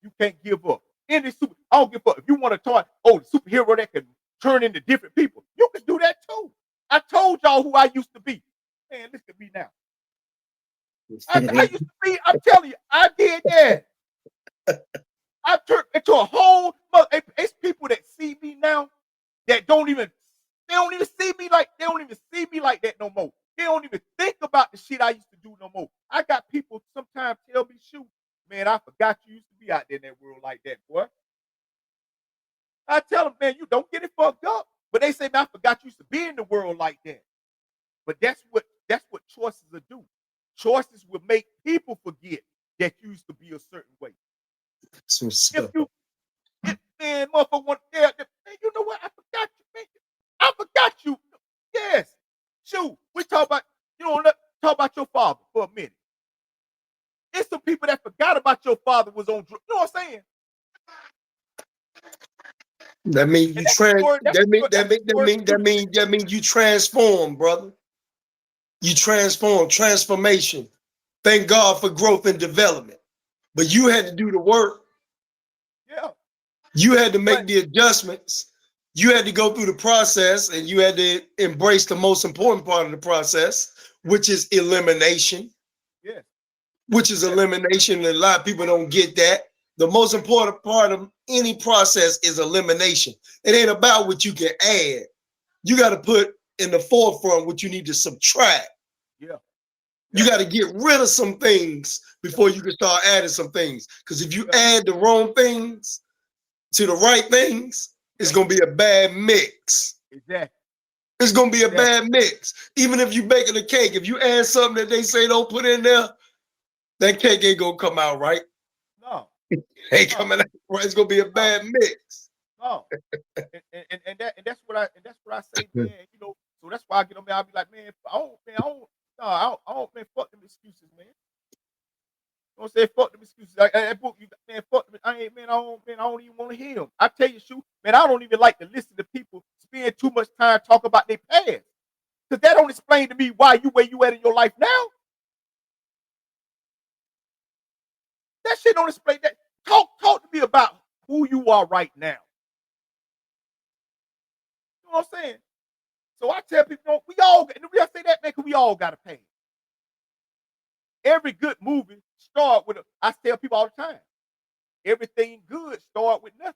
You can't give up. Any super, I don't give a fuck. If you want to talk, oh, the superhero that can turn into different people, you can do that too. I told y'all who I used to be. Man, look at me now. I used to be, I'm telling you, I did that. I turned into a whole, it's people that see me now that don't even see me like that no more. They don't even think about the shit I used to do no more. I got people sometimes tell me, shoot, man, I forgot you used to be out there in that world like that, boy. I tell them, man, you don't get it fucked up. But they say, man, I forgot you used to be in the world like that. But that's what choices will do. Choices will make people forget that you used to be a certain way. Man, motherfucker want man, you know what? I forgot you, man. I forgot you. Yes. Shoot, we talk about, talk about your father for a minute. There's some people that forgot about your father was on drugs. You know what I'm saying? That means you transform, brother. You transformation. Thank God for growth and development. But you had to do the work. Yeah. You had to make the adjustments. You had to go through the process, and you had to embrace the most important part of the process, which is elimination. Yeah. Which is elimination, and a lot of people don't get that. The most important part of any process is elimination. It ain't about what you can add. You got to put in the forefront what you need to subtract. Yeah. You got to get rid of some things before you can start adding some things. Because if you add the wrong things to the right things, it's going to be a bad mix. Exactly. It's going to be a bad mix. Even if you're baking a cake, if you add something that they say don't put in there, that cake ain't going to come out right. No. Ain't coming out right. It's going to be a bad mix. No. and that's what I say, man. So that's why I get on there. I'll be like, man, I don't, man, fuck them excuses, man. You know what I'm saying? Fuck them excuses. That book, man, fuck them. I don't even want to hear them. I tell you, shoot, man, I don't even like to listen to people spend too much time talking about their past. Because that don't explain to me why you where you at in your life now. That shit don't explain that. Talk to me about who you are right now. You know what I'm saying? So I tell people, we all, and the reason I say that, man, because we all got to pay. Every good movie start with I tell people all the time, everything good start with nothing.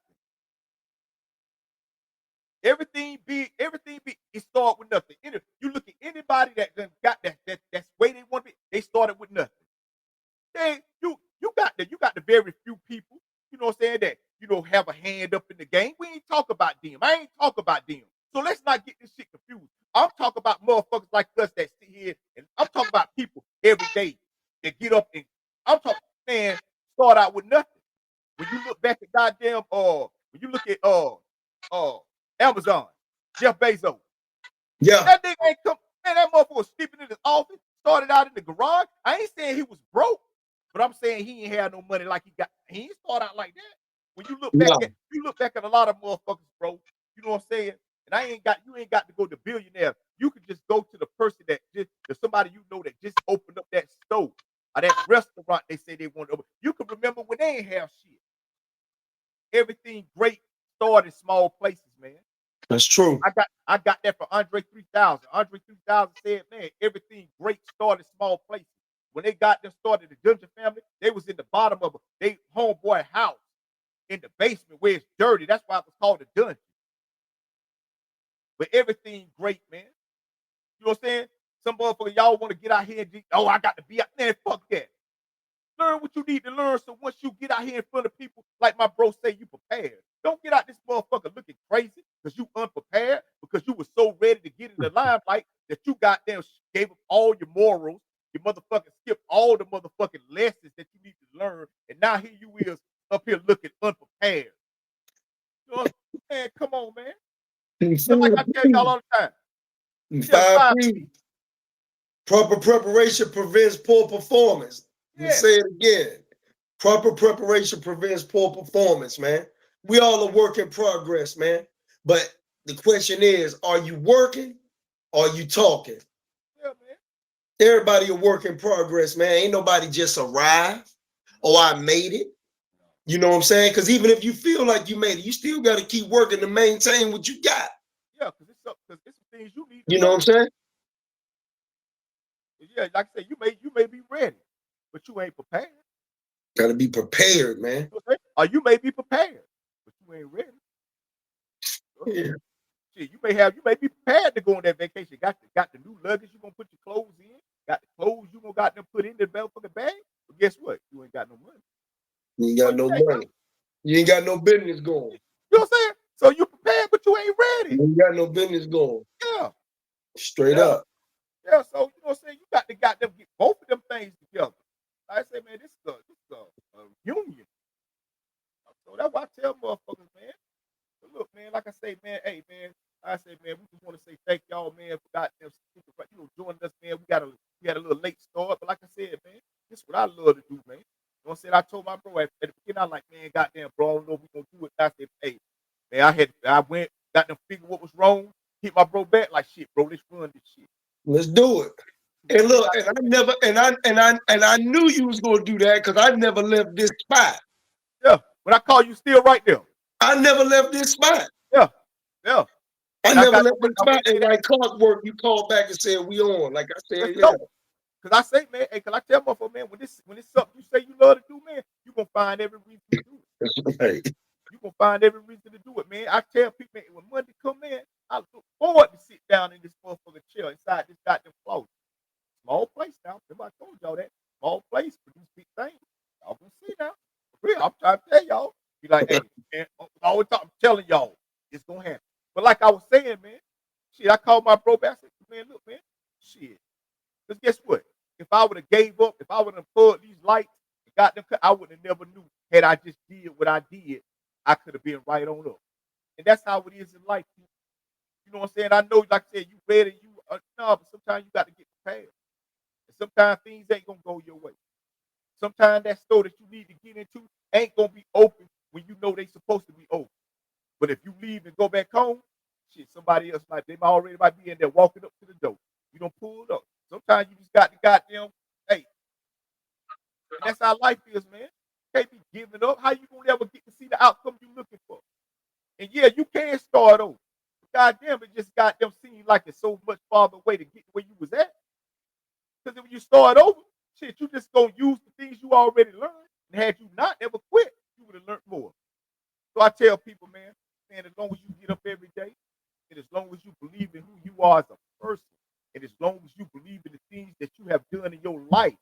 Everything big, it start with nothing. You look at anybody that got that's way they want to be, they started with nothing. You got the very few people, you know what I'm saying, that have a hand up in the game. We ain't talk about them. I ain't talk about them. So let's not get this shit confused. I'm talking about motherfuckers like us that sit here, and I'm talking about people every day that get up and I'm talking, man, start out with nothing. When you look back at goddamn when you look at Amazon, Jeff Bezos. Yeah. That nigga ain't come, man, that motherfucker was sleeping in his office, started out in the garage. I ain't saying he was broke, but I'm saying he ain't had no money like he got. He ain't start out like that. When you look back at a lot of motherfuckers, bro, you know what I'm saying? And you ain't got to go to billionaire. You could just go to the person that somebody you know that just opened up that store or that restaurant they say they want to open. You can remember when they ain't have shit. Everything great started in small places, man. That's true. I got that from Andre 3000. Andre 3000 said, man, everything great started in small places. When they got them started, the Dungeon family, they was in the bottom of they homeboy house in the basement where it's dirty. That's why it was called the dungeon. But everything great, man. You know what I'm saying? Some motherfuckers, y'all want to get out here and I got to be out there. Fuck that. Learn what you need to learn, so once you get out here in front of people, like my bro say, you prepared. Don't get out this motherfucker looking crazy because you unprepared, because you were so ready to get in the limelight that you goddamn gave up all your morals. You motherfucking skipped all the motherfucking lessons that you need to learn, and now here you is up here looking unprepared. You know, man, come on, man. Just like I tell y'all all the time. 5 P. Proper preparation prevents poor performance. Let me say it again. Proper preparation prevents poor performance, man. We all a work in progress, man. But the question is, are you working or are you talking? Yeah, man. Everybody a work in progress, man. Ain't nobody just arrived. oh, I made it. You know what I'm saying? Because even if you feel like you made it, you still got to keep working to maintain what you got. Yeah, because it's some things you need to You know what I'm saying? Yeah, like I said, you may be ready, but you ain't prepared. Got to be prepared, man. Or you may be prepared, but you ain't ready. Yeah. Shit, you may be prepared to go on that vacation. Got the new luggage you gonna put your clothes in. Got the clothes you gonna got them put in the motherfucking bag. But guess what? You ain't got no money. You ain't got no money. You ain't got no business going. You know what I'm saying? So you prepared, but you ain't ready. You ain't got no business going. Yeah. Straight up. Yeah, so you know what I'm saying? You got to get both of them things together. Like I say, man, this is a union. So that's why I tell motherfuckers, man. But look, man, like I say, man, hey, man, I say, man, we just want to say thank y'all, man, for goddamn, joining us, man. We had a little late start, but like I said, man, this is what I love to do, man. You know what I'm saying? I told my bro at the beginning, I like, man, goddamn, bro, I don't know if we gonna do it. I said, hey, man, I went, got them figure what was wrong, hit my bro back, like shit, bro, let's run this shit. Let's do it. And look, and I knew you was gonna do that because I never left this spot. Yeah, but I call you still right there. I never left this spot. Yeah. I never left this spot. And like clockwork, you called back and said, we on. Like I said, yeah. Because I say, man, hey, cause I tell motherfucker, man, when it's something you say you love to do, man, you gonna find every reason to do it. That's right. You gonna find every reason to do it, man. I tell people, man, when Monday come in, I look forward to sit down in this motherfucking chair inside this goddamn closet. Small place now. Remember I told y'all that. Small place, produce big things. Y'all gonna see now. For real, I'm trying to tell y'all. Be like, hey, man, I'm telling y'all, it's gonna happen. But like I was saying, man, shit, I called my bro back. I said, man, look, man, shit. Because guess what? If I would have gave up, if I would have pulled these lights and got them cut, I would have never knew. Had I just did what I did, I could have been right on up. And that's how it is in life. You know what I'm saying? I know, like I said, you ready, no, but sometimes you got to get prepared. And sometimes things ain't going to go your way. Sometimes that store that you need to get into ain't going to be open when you know they supposed to be open. But if you leave and go back home, shit, somebody else might be in there walking up to the door. You don't pull it up. Sometimes you just got the goddamn, hey. And that's how life is, man. You can't be giving up. How you gonna ever get to see the outcome you looking for? And yeah, you can start over. Goddamn, it just goddamn seems like it's so much farther away to get where you was at. Because when you start over, shit, you just gonna use the things you already learned. And had you not ever quit, you would have learned more. So I tell people, man, as long as you get up every day, and as long as you believe in who you are as a person, and as long as you believe in the things that you have done in your life,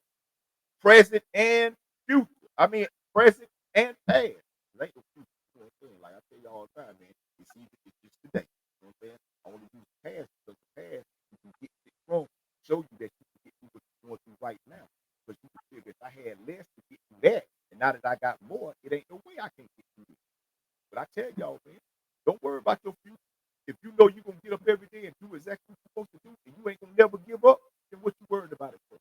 present and future. I mean, present and past. Like I tell you all the time, man, it's just today. You know what I'm saying? I only use the past because the past you can get it wrong, show you that you can get through what you're going through right now. But you can figure if I had less to get through that, and now that I got more, it ain't no way I can get through it. But I tell y'all, man, don't worry about your future. If you know you're going to get up every day and do exactly what you're supposed to do, and you ain't going to never give up, then what you worried about it for?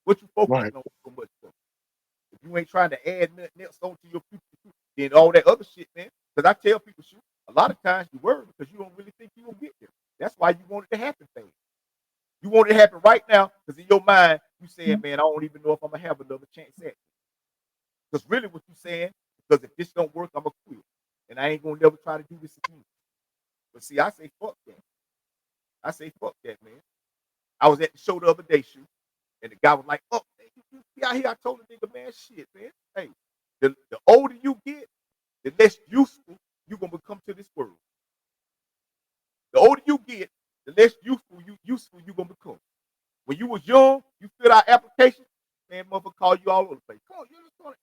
What you focusing on so much for? If you ain't trying to add nothing else onto your future, then all that other shit, man. Because I tell people, shoot, a lot of times you worry because you don't really think you're going to get there. That's why you want it to happen fast. You want it to happen right now because in your mind, you saying, man, I don't even know if I'm going to have another chance at it. Because really what you saying, because if this don't work, I'm going to quit. And I ain't going to never try to do this again. But see, I say, fuck that. I say, fuck that, man. I was at the show the other day, shoot. And the guy was like, oh, you out here. I told the nigga, man, shit, man. Hey, the older you get, the less useful you're going to become to this world. The older you get, the less useful you're going to become. When you was young, you fill out applications, man, motherfucker call you all over the place. Come on, you understand?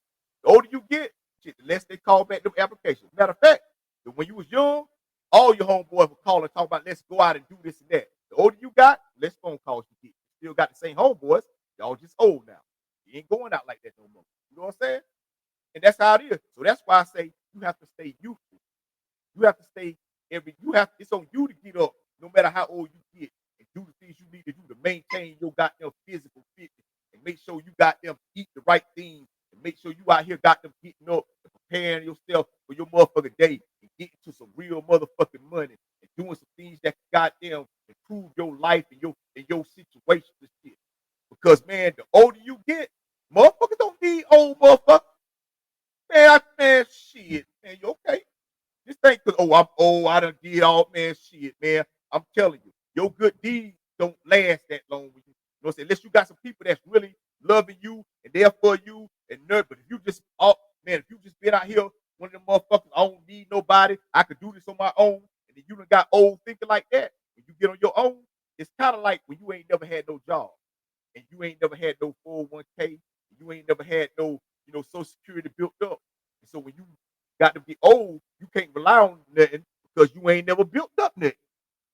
The older you get, shit, the less they call back them applications. Matter of fact, when you was young, all your homeboys would call and talk about, let's go out and do this and that. The older you got, less phone calls you get. You still got the same homeboys. Y'all just old now. You ain't going out like that no more. You know what I'm saying? And that's how it is. So that's why I say you have to stay youthful. You have to stay it's on you to get up no matter how old you get and do the things you need to do to maintain your goddamn physical fitness and make sure you got them eat the right things and make sure you out here got them getting up and preparing yourself for your motherfucking day and getting to some real motherfucking money and doing some things that goddamn improve your life and your situation and shit. Because man, the older you get, motherfuckers don't need old motherfuckers. shit, man, you okay? This thing, cause I'm old, I done did all, man, shit, man. I'm telling you, your good deeds don't last that long with you. You know what I'm saying? Unless you got some people that's really loving you and there for you and nerd. But if you just, man, if you just been out here, one of them motherfuckers, I don't need nobody, I could do this on my own, and then you done got old thinking like that, when you get on your own, it's kind of like when you ain't never had no job, and you ain't never had no 401k, you ain't never had no, Social Security built up. And so when you got to be old, you can't rely on nothing because you ain't never built up nothing.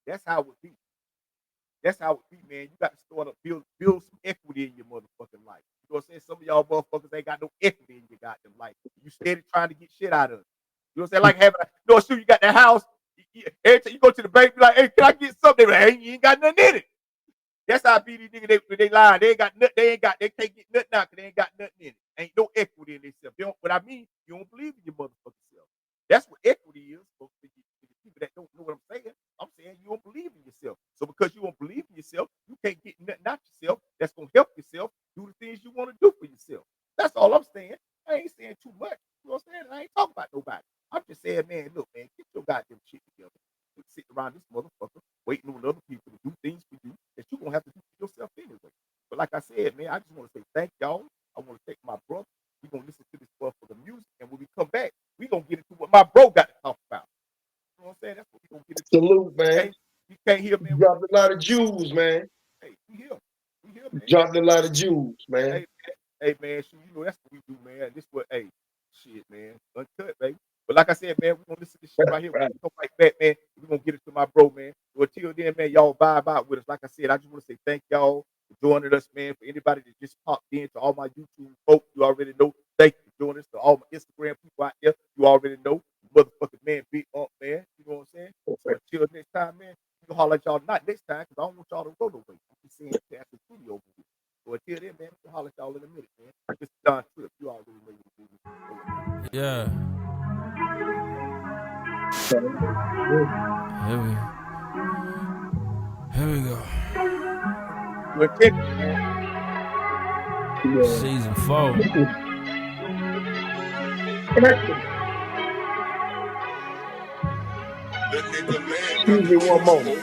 That's how it would be. That's how it would be, man. You got to start up, build some equity in your motherfucking life. You know what I'm saying? Some of y'all motherfuckers ain't got no equity in your goddamn life. You steady trying to get shit out of it. You know what I'm saying? Like having, sure, you got that house. Every time you go to the bank, be like, hey, can I get something? They be like, hey, you ain't got nothing in it. That's how I be these niggas. They lie. They can't get nothing out because they ain't got nothing in it. Ain't no equity in themselves. What I mean, you don't believe in your motherfucking self. That's what equity is for the people that don't know what I'm saying. I'm saying you don't believe in yourself. So because you don't believe in yourself, you can't get nothing out yourself that's gonna help yourself do the things you want to do for yourself. That's all I'm saying. I ain't saying too much. You know what I'm saying? I ain't talking about nobody. I'm just saying, man, look, man, get your goddamn shit together. Quit sitting around this motherfucker waiting on other people to do things for you that you're gonna have to do for yourself anyway. But like I said, man, I just want to say thank y'all. I want to thank my brother. We're gonna listen to this motherfucker music, and when we come back, we're gonna get into what my bro got to talk about. You know what I'm saying? That's what we're gonna get into. Salute, man. You can't hear, man. You dropped a lot of jewels, man. Hey, we here. We here, man. You dropped a lot of jewels, man. Hey, man, shoot, that's what we do, man. This what, hey, shit, man. Uncut, baby. But like I said, man, we're gonna listen to this shit right here. Right. We're gonna come right back, man. We're gonna get it to my bro, man. So until then, man, y'all vibe out with us. Like I said, I just want to say thank y'all for joining us, man. For anybody that just popped in, to all my YouTube folks, you already know. Thank you for joining us. To all my Instagram people out there, you already know. Motherfucking man, Big Unc, man. You know what I'm saying? So until next time, man, we gonna holler at y'all not next time because I don't want y'all to go no way. I'm just saying to the studio over here. So until then, man, we'll holler at y'all in a minute, man. This is Don Trip. You already know what to do. Yeah. Here we go. We're kicking, man. Season 4. Excuse me one moment.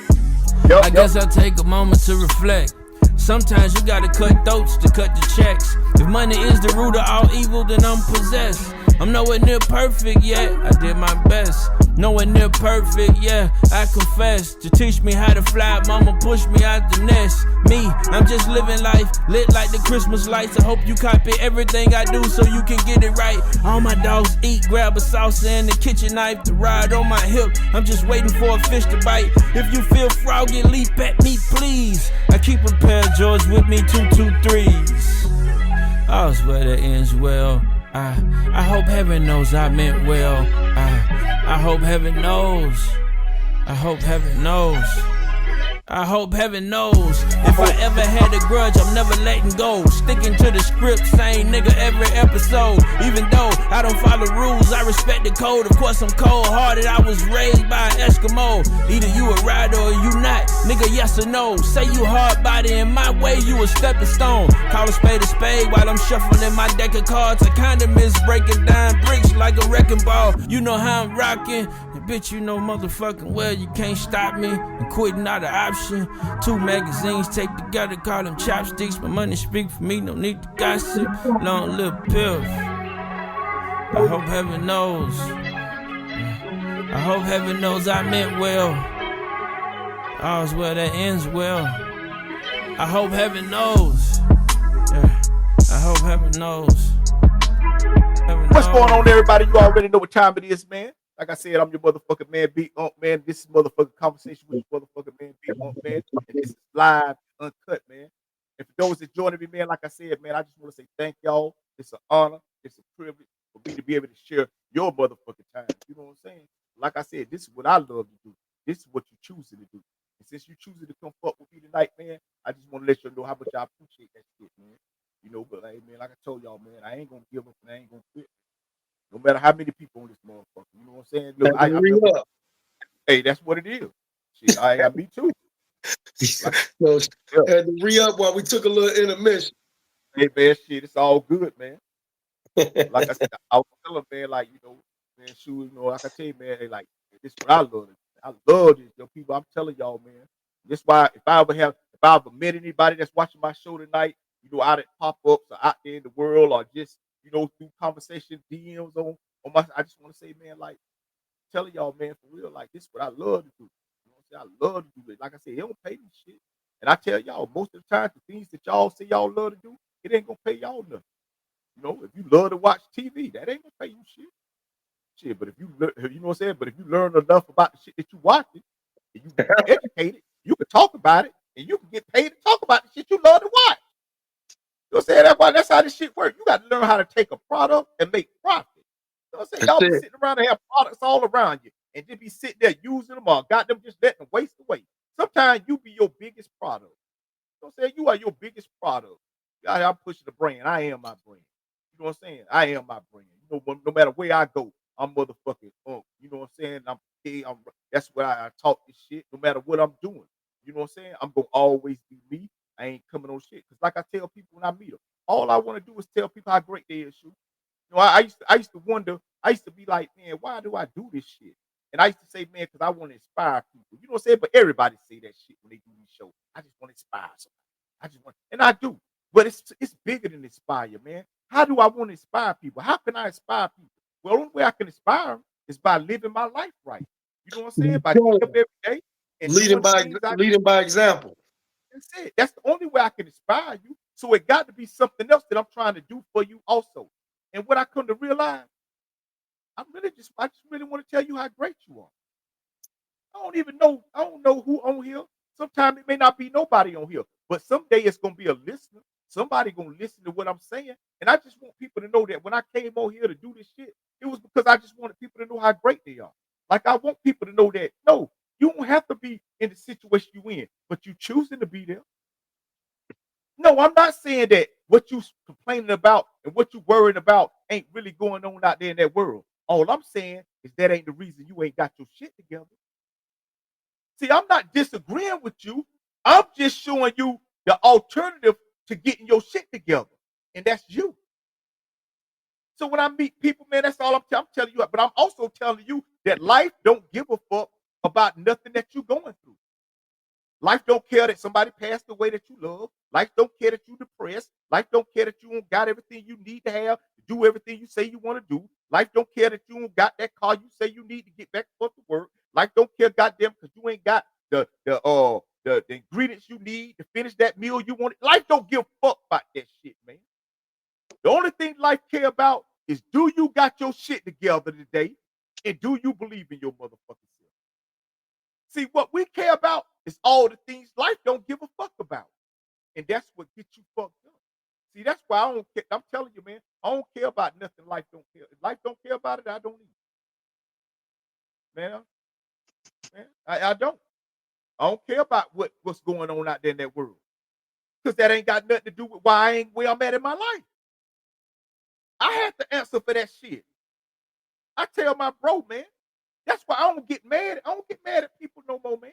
I guess I'll take a moment to reflect. Sometimes you gotta cut throats to cut the checks. If money is the root of all evil, then I'm possessed. I'm nowhere near perfect yet, I did my best. Nowhere near perfect, yeah, I confess. To teach me how to fly, mama pushed me out the nest. Me, I'm just living life, lit like the Christmas lights. I hope you copy everything I do so you can get it right. All my dogs eat, grab a salsa and the kitchen knife to ride on my hip. I'm just waiting for a fish to bite. If you feel froggy, leap at me, please. I keep a pair of George with me, 223s. I swear that ends well. I hope heaven knows I meant well. I hope heaven knows. I hope heaven knows. I hope heaven knows. If I ever had a grudge, I'm never letting go. Sticking to the script, same nigga every episode. Even though I don't follow rules, I respect the code. Of course I'm cold-hearted, I was raised by an Eskimo. Either you a rider or you not, nigga, yes or no. Say you hard body, in my way you a stepping stone. Call a spade while I'm shuffling my deck of cards. I kinda miss breaking down bricks like a wrecking ball. You know how I'm rocking, and bitch you know motherfucking well you can't stop me. And quitting not an option. 2 magazines take together, call them chopsticks. My money speak for me, no need to gossip. Long little pill. I hope heaven knows. I hope heaven knows I meant well. All's well that ends well. I hope heaven knows. Yeah. I hope heaven knows. What's going on, everybody? You already know what time it is, man. Like I said, I'm your motherfucking man, Big Unc, man. This is motherfucking conversation with your motherfucking man, Big Unc, man. And this is live, uncut, man. And for those that joining me, man, like I said, man, I just want to say thank y'all. It's an honor. It's a privilege for me to be able to share your motherfucking time. You know what I'm saying? Like I said, this is what I love to do. This is what you choosing to do. And since you choosing to come fuck with me tonight, man, I just want to let you know how much I appreciate that shit, man. You know, but hey, man, like I told y'all, man, I ain't gonna give up and I ain't gonna quit. No matter how many people on this motherfucker, you know what I'm saying? Look, hey, that's what it is. Shit, I me too. Had to re-up while we took a little intermission. Hey, man, shit, it's all good, man. Like I said, I was telling man, like, you know, Man, shoot, like I tell you, man, like this is what I love. I love this, people. I'm telling y'all, man. This why if I ever met anybody that's watching my show tonight, out at pop-ups or out there in the world or just, through conversation DMs on my, I just want to say, man, like telling y'all, man, for real, like this is what I love to do. You know what I'm saying? I love to do it. Like I said, it don't pay me shit. And I tell y'all, most of the time, the things that y'all say y'all love to do, it ain't gonna pay y'all nothing. If you love to watch TV, that ain't gonna pay you shit. Shit, but if you know what I'm saying? But if you learn enough about the shit that you watching, and you educated, you can talk about it, and you can get paid to talk about the shit you love to watch. You know what I'm saying? That's how this shit works. You got to learn how to take a product and make profit. You know what I'm saying? Y'all be sitting around and have products all around you, and just be sitting there using them or got them just letting them waste away. Sometimes you be your biggest product. You know what I'm saying? You are your biggest product. I'm pushing the brand. I am my brand. You know what I'm saying? I am my brand. No matter where I go, I'm motherfucking Unc. You know what I'm saying? That's why I talk this shit. No matter what I'm doing, you know what I'm saying? I'm gonna always be me. I ain't coming on shit. Cause like I tell people when I meet them, all I want to do is tell people how great they is. Shoot. I used to wonder. I used to be like, man, why do I do this shit? And I used to say, man, because I want to inspire people. You know what I'm saying? But everybody say that shit when they do these shows. I just want to inspire somebody. I just want, and I do. But it's bigger than inspire, man. How do I want to inspire people? How can I inspire people? Well, the only way I can inspire them is by living my life right. You know what I'm saying? By getting up every day and leading by example. That's it. That's the only way I can inspire you. So it got to be something else that I'm trying to do for you also. And what I come to realize, I just really want to tell you how great you are. I don't know who on here. Sometimes it may not be nobody on here, but someday it's gonna be a listener. Somebody gonna listen to what I'm saying. And I just want people to know that when I came on here to do this shit, it was because I just wanted people to know how great they are. Like I want people to know that no, you don't have to be in the situation you in, but you choosing to be there. No, I'm not saying that what you complaining about and what you worrying about ain't really going on out there in that world. All I'm saying is that ain't the reason you ain't got your shit together. See, I'm not disagreeing with you. I'm just showing you the alternative to getting your shit together, and that's you. So when I meet people, man, that's all I'm telling you. But I'm also telling you that life don't give a fuck about nothing that you're going through. Life don't care that somebody passed away that you love. Life don't care that you depressed. Life don't care that you don't got everything you need to have to do everything you say you want to do. Life don't care that you don't got that car you say you need to get back to work. Life don't care goddamn because you ain't got the ingredients you need to finish that meal you want. Life don't give a fuck about that shit, man. The only thing life care about is do you got your shit together today, and do you believe in your motherfucking self? See, what we care about is all the things life don't give a fuck about. And that's what gets you fucked up. See, that's why I don't care. I'm telling you, man, I don't care about nothing life don't care. If life don't care about it, I don't either. Man, I don't. I don't care about what's going on out there in that world. Because that ain't got nothing to do with why I ain't where I'm at in my life. I have to answer for that shit. I tell my bro, man, that's why I don't get mad. I don't get mad at people no more, man.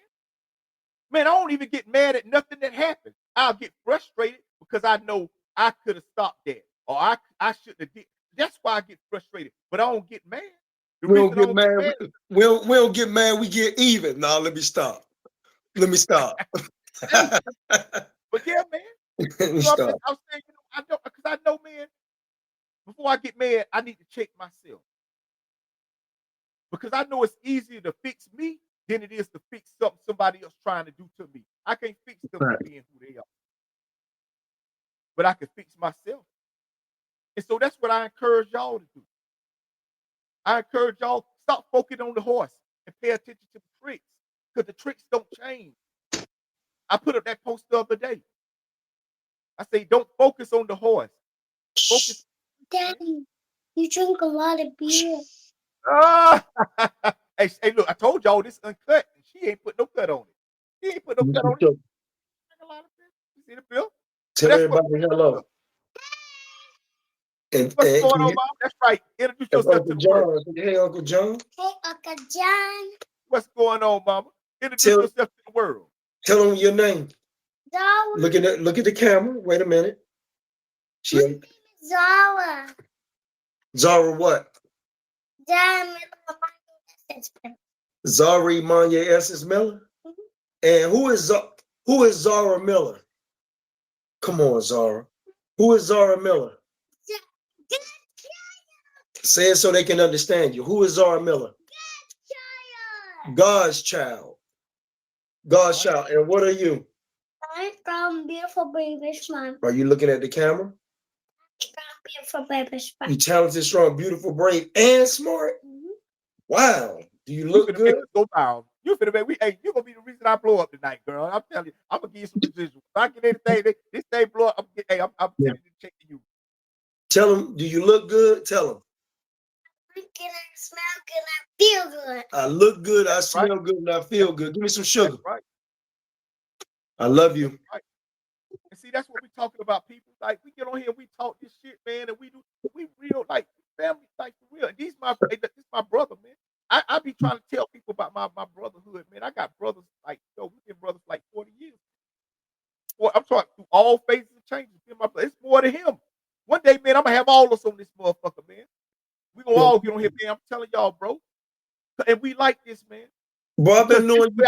Man, I don't even get mad at nothing that happened. I'll get frustrated because I know I could have stopped that. Or I shouldn't have did. That's why I get frustrated. But I don't get mad. We don't get mad. We don't get mad. We get even. No, let me stop. But yeah, man. I'm saying, I know because I know, man, before I get mad, I need to check myself. Because I know it's easier to fix me than it is to fix something somebody else trying to do to me. I can't fix them for being who they are. But I can fix myself. And so that's what I encourage y'all to do. I encourage y'all, stop focusing on the horse and pay attention to the tricks. Because the tricks don't change. I put up that post the other day. I say, don't focus on the horse. Focus. Daddy, you drink a lot of beer. Hey, look, I told y'all this uncut. And she ain't put no cut on it. She ain't put no cut on it. You see the bill? Tell everybody hello. What's going on, Mom? That's right. Introduce yourself to the world. Hey, Uncle John. Hey, Uncle John. What's going on, Mama? Introduce yourself to the world. Tell them your name. Zara. Look at the camera. Wait a minute. My name is Zara. Zara what? Zari Manya Essence Miller? And who is Zara Miller? Come on, Zara. Who is Zara Miller? Say it so they can understand you. Who is Zara Miller? God's child. God's child. And what are you? I'm from beautiful baby smile. Are you looking at the camera? Beautiful baby smile. You talented, strong, beautiful, brave, and smart. Wow. Do you look good? Go down. You finna make you gonna be the reason I blow up tonight, girl. I'm telling you, I'm gonna give you some residuals. If I get anything, this thing blow up, I'm telling you to check you. Tell them, do you look good? Tell them. I look good, I smell good, I feel good. I look good, I smell good, and I feel good. Give me some sugar. That's right. I love you. Right. And see, that's what we're talking about, people. Like, we get on here, we talk this shit, man, and we real, like, family, like, for real. And this is my brother, man. I be trying to tell people about my brotherhood, man. I got brothers, like, we've been brothers like 40 years. Well, I'm talking through all phases of changes. It's more than him. One day, man, I'm going to have all of us on this motherfucker, man. We going to all get on here, man. I'm telling y'all, bro. And we like this, man. Bro, I've been knowing you.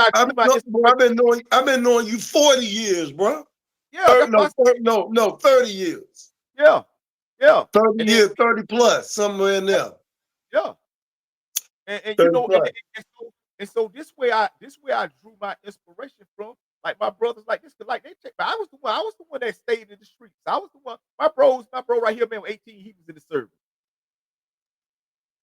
I've been knowing you 40 years, bro. Yeah, 30 years. Yeah. 30 years, 30 plus, somewhere in there. Yeah. And you know, and so this way I drew my inspiration from. Like my brothers like this, cause like they check. I was the one that stayed in the streets. I was the one. My bro right here, man, was 18. He was in the service.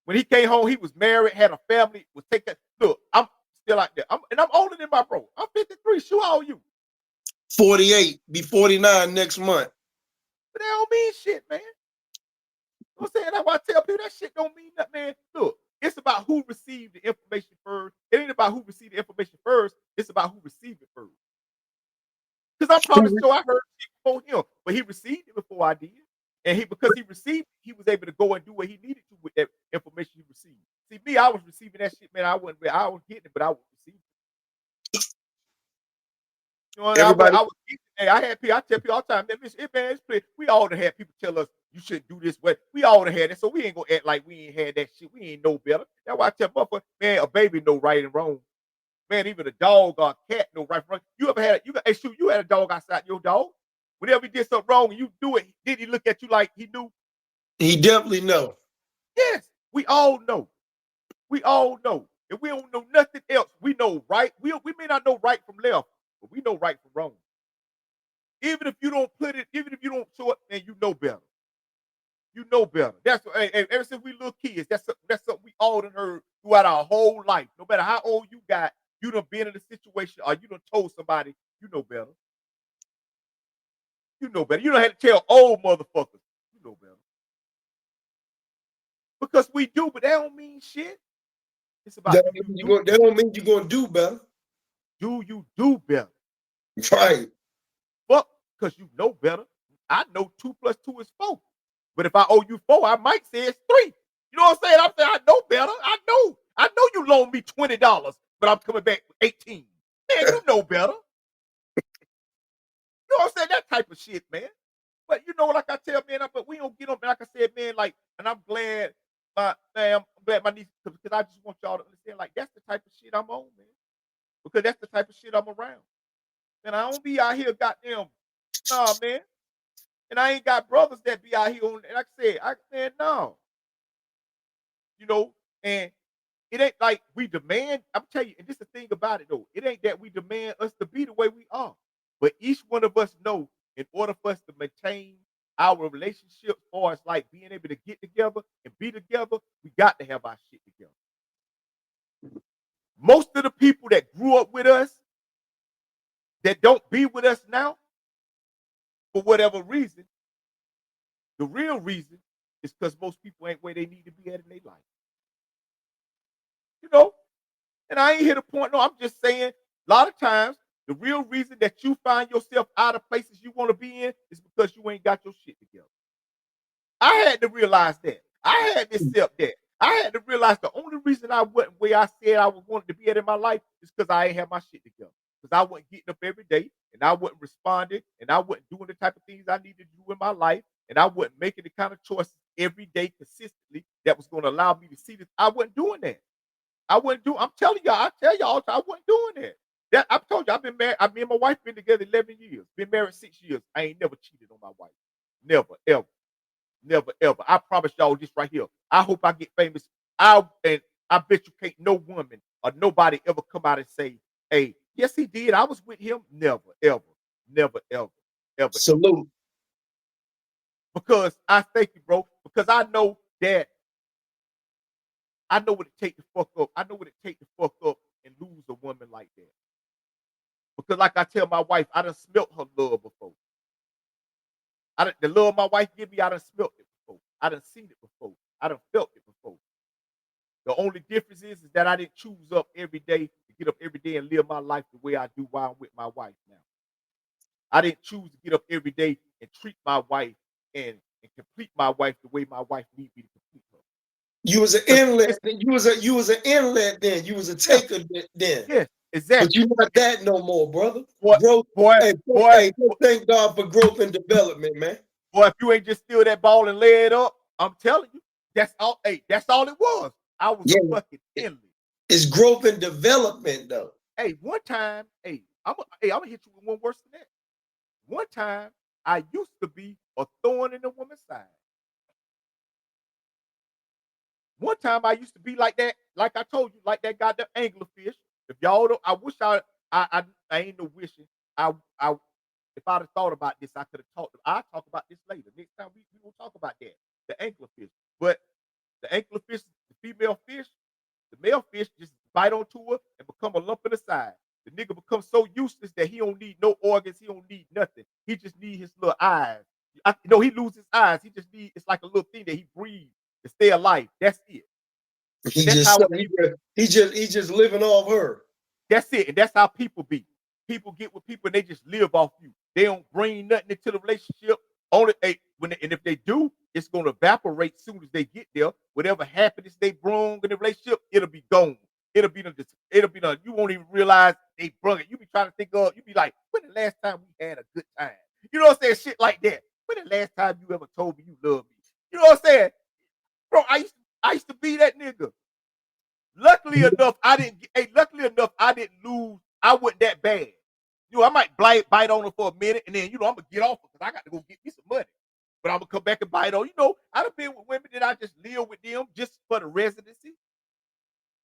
When he came home, he was married, had a family. Was taking. Look, I'm still out there. I'm older than my bro. I'm 53. Shoot, how old you? 48. Be 49 next month. But that don't mean shit, man. You know what I'm saying? That's why I tell people that shit don't mean nothing, man. Look, it's about who received the information first. It ain't about who received the information first. It's about who received it first. Because I'm probably sure I heard shit before him, but he received it before I did. And because he received it, he was able to go and do what he needed to with that information he received. See, me, I was receiving that shit, man. I was getting it, but I was receiving it. You know, I was getting it. Hey, I tell people all the time, man, we all done had people tell us you shouldn't do this way. We all done had it, so we ain't gonna act like we ain't had that shit. We ain't know better. That's why I tell motherfucker, man, a baby know right and wrong. Man, even a dog or a cat know right from wrong. You ever had you had a dog outside your dog? Whenever he did something wrong and you do it, did he look at you like he knew? He definitely know. Yes, we all know. We all know. If we don't know nothing else, we know right. We may not know right from left, but we know right from wrong. Even if you don't show it, and you know better. You know better. That's ever since we little kids, that's something we all done heard throughout our whole life. No matter how old you got, you done been in a situation or you done told somebody, you know better. You know better. You don't have to tell old motherfuckers. You know better. Because we do, but that don't mean shit. It's about that don't mean you're gonna do better. Do you do better? Right. Fuck, because you know better. I know 2 + 2 is 4. But if I owe you 4, I might say it's 3. You know what I'm saying? I'm saying I know better. I know you loaned me $20, but I'm coming back with 18. Man, you know better. You know what I'm saying? That type of shit, man. But you know, like I tell, man, but we don't get on, like I said, man, like, and I'm glad my niece, because I just want y'all to understand, like, that's the type of shit I'm on, man. Because that's the type of shit I'm around. And I don't be out here goddamn, nah, man. And I ain't got brothers that be out here on, and like I said, no. You know, and it ain't like we demand, I'm telling you, and this is the thing about it though, it ain't that we demand us to be the way we are. But each one of us know in order for us to maintain our relationship, as far as like being able to get together and be together, we got to have our shit together. Most of the people that grew up with us that don't be with us now, for whatever reason, the real reason is because most people ain't where they need to be at in their life. You know? And I ain't here to point, no, I'm just saying a lot of times the real reason that you find yourself out of places you want to be in is because you ain't got your shit together. I had to realize that. I had to accept that. I had to realize the only reason I wasn't where I said I wanted to be at in my life is because I ain't have my shit together. Because I wasn't getting up every day, and I wasn't responding, and I wasn't doing the type of things I needed to do in my life, and I wasn't making the kind of choices every day consistently that was going to allow me to see this. I wasn't doing that. I'm telling y'all, I tell y'all, I wasn't doing that. I told you, I've been married. Me and my wife been together 11 years. Been married 6 years. I ain't never cheated on my wife. Never, ever. Never, ever. I promise y'all this right here. I hope I get famous. And I bet you can't no woman or nobody ever come out and say, hey, yes, he did. I was with him. Never, ever. Never, ever. Ever. Salute. Because I thank you, bro. Because I know that I know what it take to fuck up. I know what it take to fuck up and lose a woman like that. Because like I tell my wife, I done smelt her love before. The love my wife give me, I done smelt it before. I done seen it before. I done felt it before. The only difference is that I didn't choose up every day to get up every day and live my life the way I do while I'm with my wife now. I didn't choose to get up every day and treat my wife and complete my wife the way my wife needs me to complete her. You was an inlet. You was an inlet then. You was a taker then. Yes, exactly. But you not that no more, brother. Boy, thank God for growth and development, man. Boy, if you ain't just steal that ball and lay it up, I'm telling you, that's all. Hey, that's all it was. I was a fucking inlet. It's growth and development, though. Hey, one time, I'm gonna hit you with one worse than that. One time, I used to be a thorn in a woman's side. One time I used to be like that, like I told you, like that goddamn anglerfish. If y'all don't, I wish I ain't no wishing. If I'd have thought about this, I could have talked. I'll talk about this later. Next time we will talk about that. The anglerfish. But the anglerfish, the female fish, the male fish just bite onto her and become a lump in the side. The nigga becomes so useless that he don't need no organs, he don't need nothing. He just need his little eyes. He loses his eyes. He just need, it's like a little thing that he breathes to stay alive. That's it. He just living off her. That's it. And that's how people be. People get with people and they just live off you. They don't bring nothing into the relationship. And if they do, it's gonna evaporate as soon as they get there. Whatever happiness they bring in the relationship, it'll be gone. It'll be done. You won't even realize they brung it. You be trying to think of, you be like, when the last time we had a good time? You know what I'm saying? Shit like that. When the last time you ever told me you love me? You know what I'm saying? Bro, I used to be that nigga. Luckily enough, I didn't lose. I wasn't that bad. I might bite on her for a minute, and then I'm gonna get off her because I got to go get me some money. But I'm gonna come back and bite on. I've been with women that I just live with them just for the residency.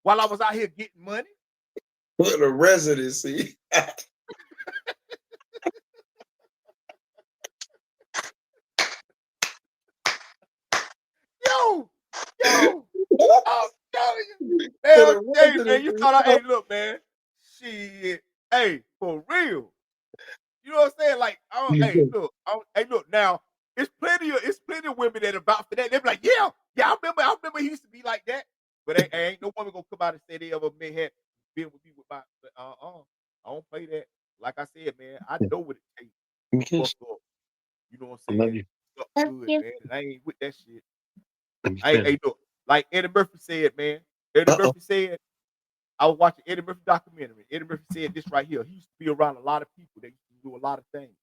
While I was out here getting money. For the residency. Yo, I'm telling you, man, you thought hey, look, man, shit, hey, for real. You know what I'm saying? Like, look, now it's plenty of women that are about for that. They're like, yeah, I remember he used to be like that. But ain't no woman gonna come out and say they ever had been with me with my I don't play that. Like I said, man, I know what it takes. You know what I'm saying? I love you. Good, man. And I ain't with that shit. Look, like Eddie Murphy said, man. Murphy said, I was watching Eddie Murphy documentary. Eddie Murphy said this right here. He used to be around a lot of people. They used to do a lot of things.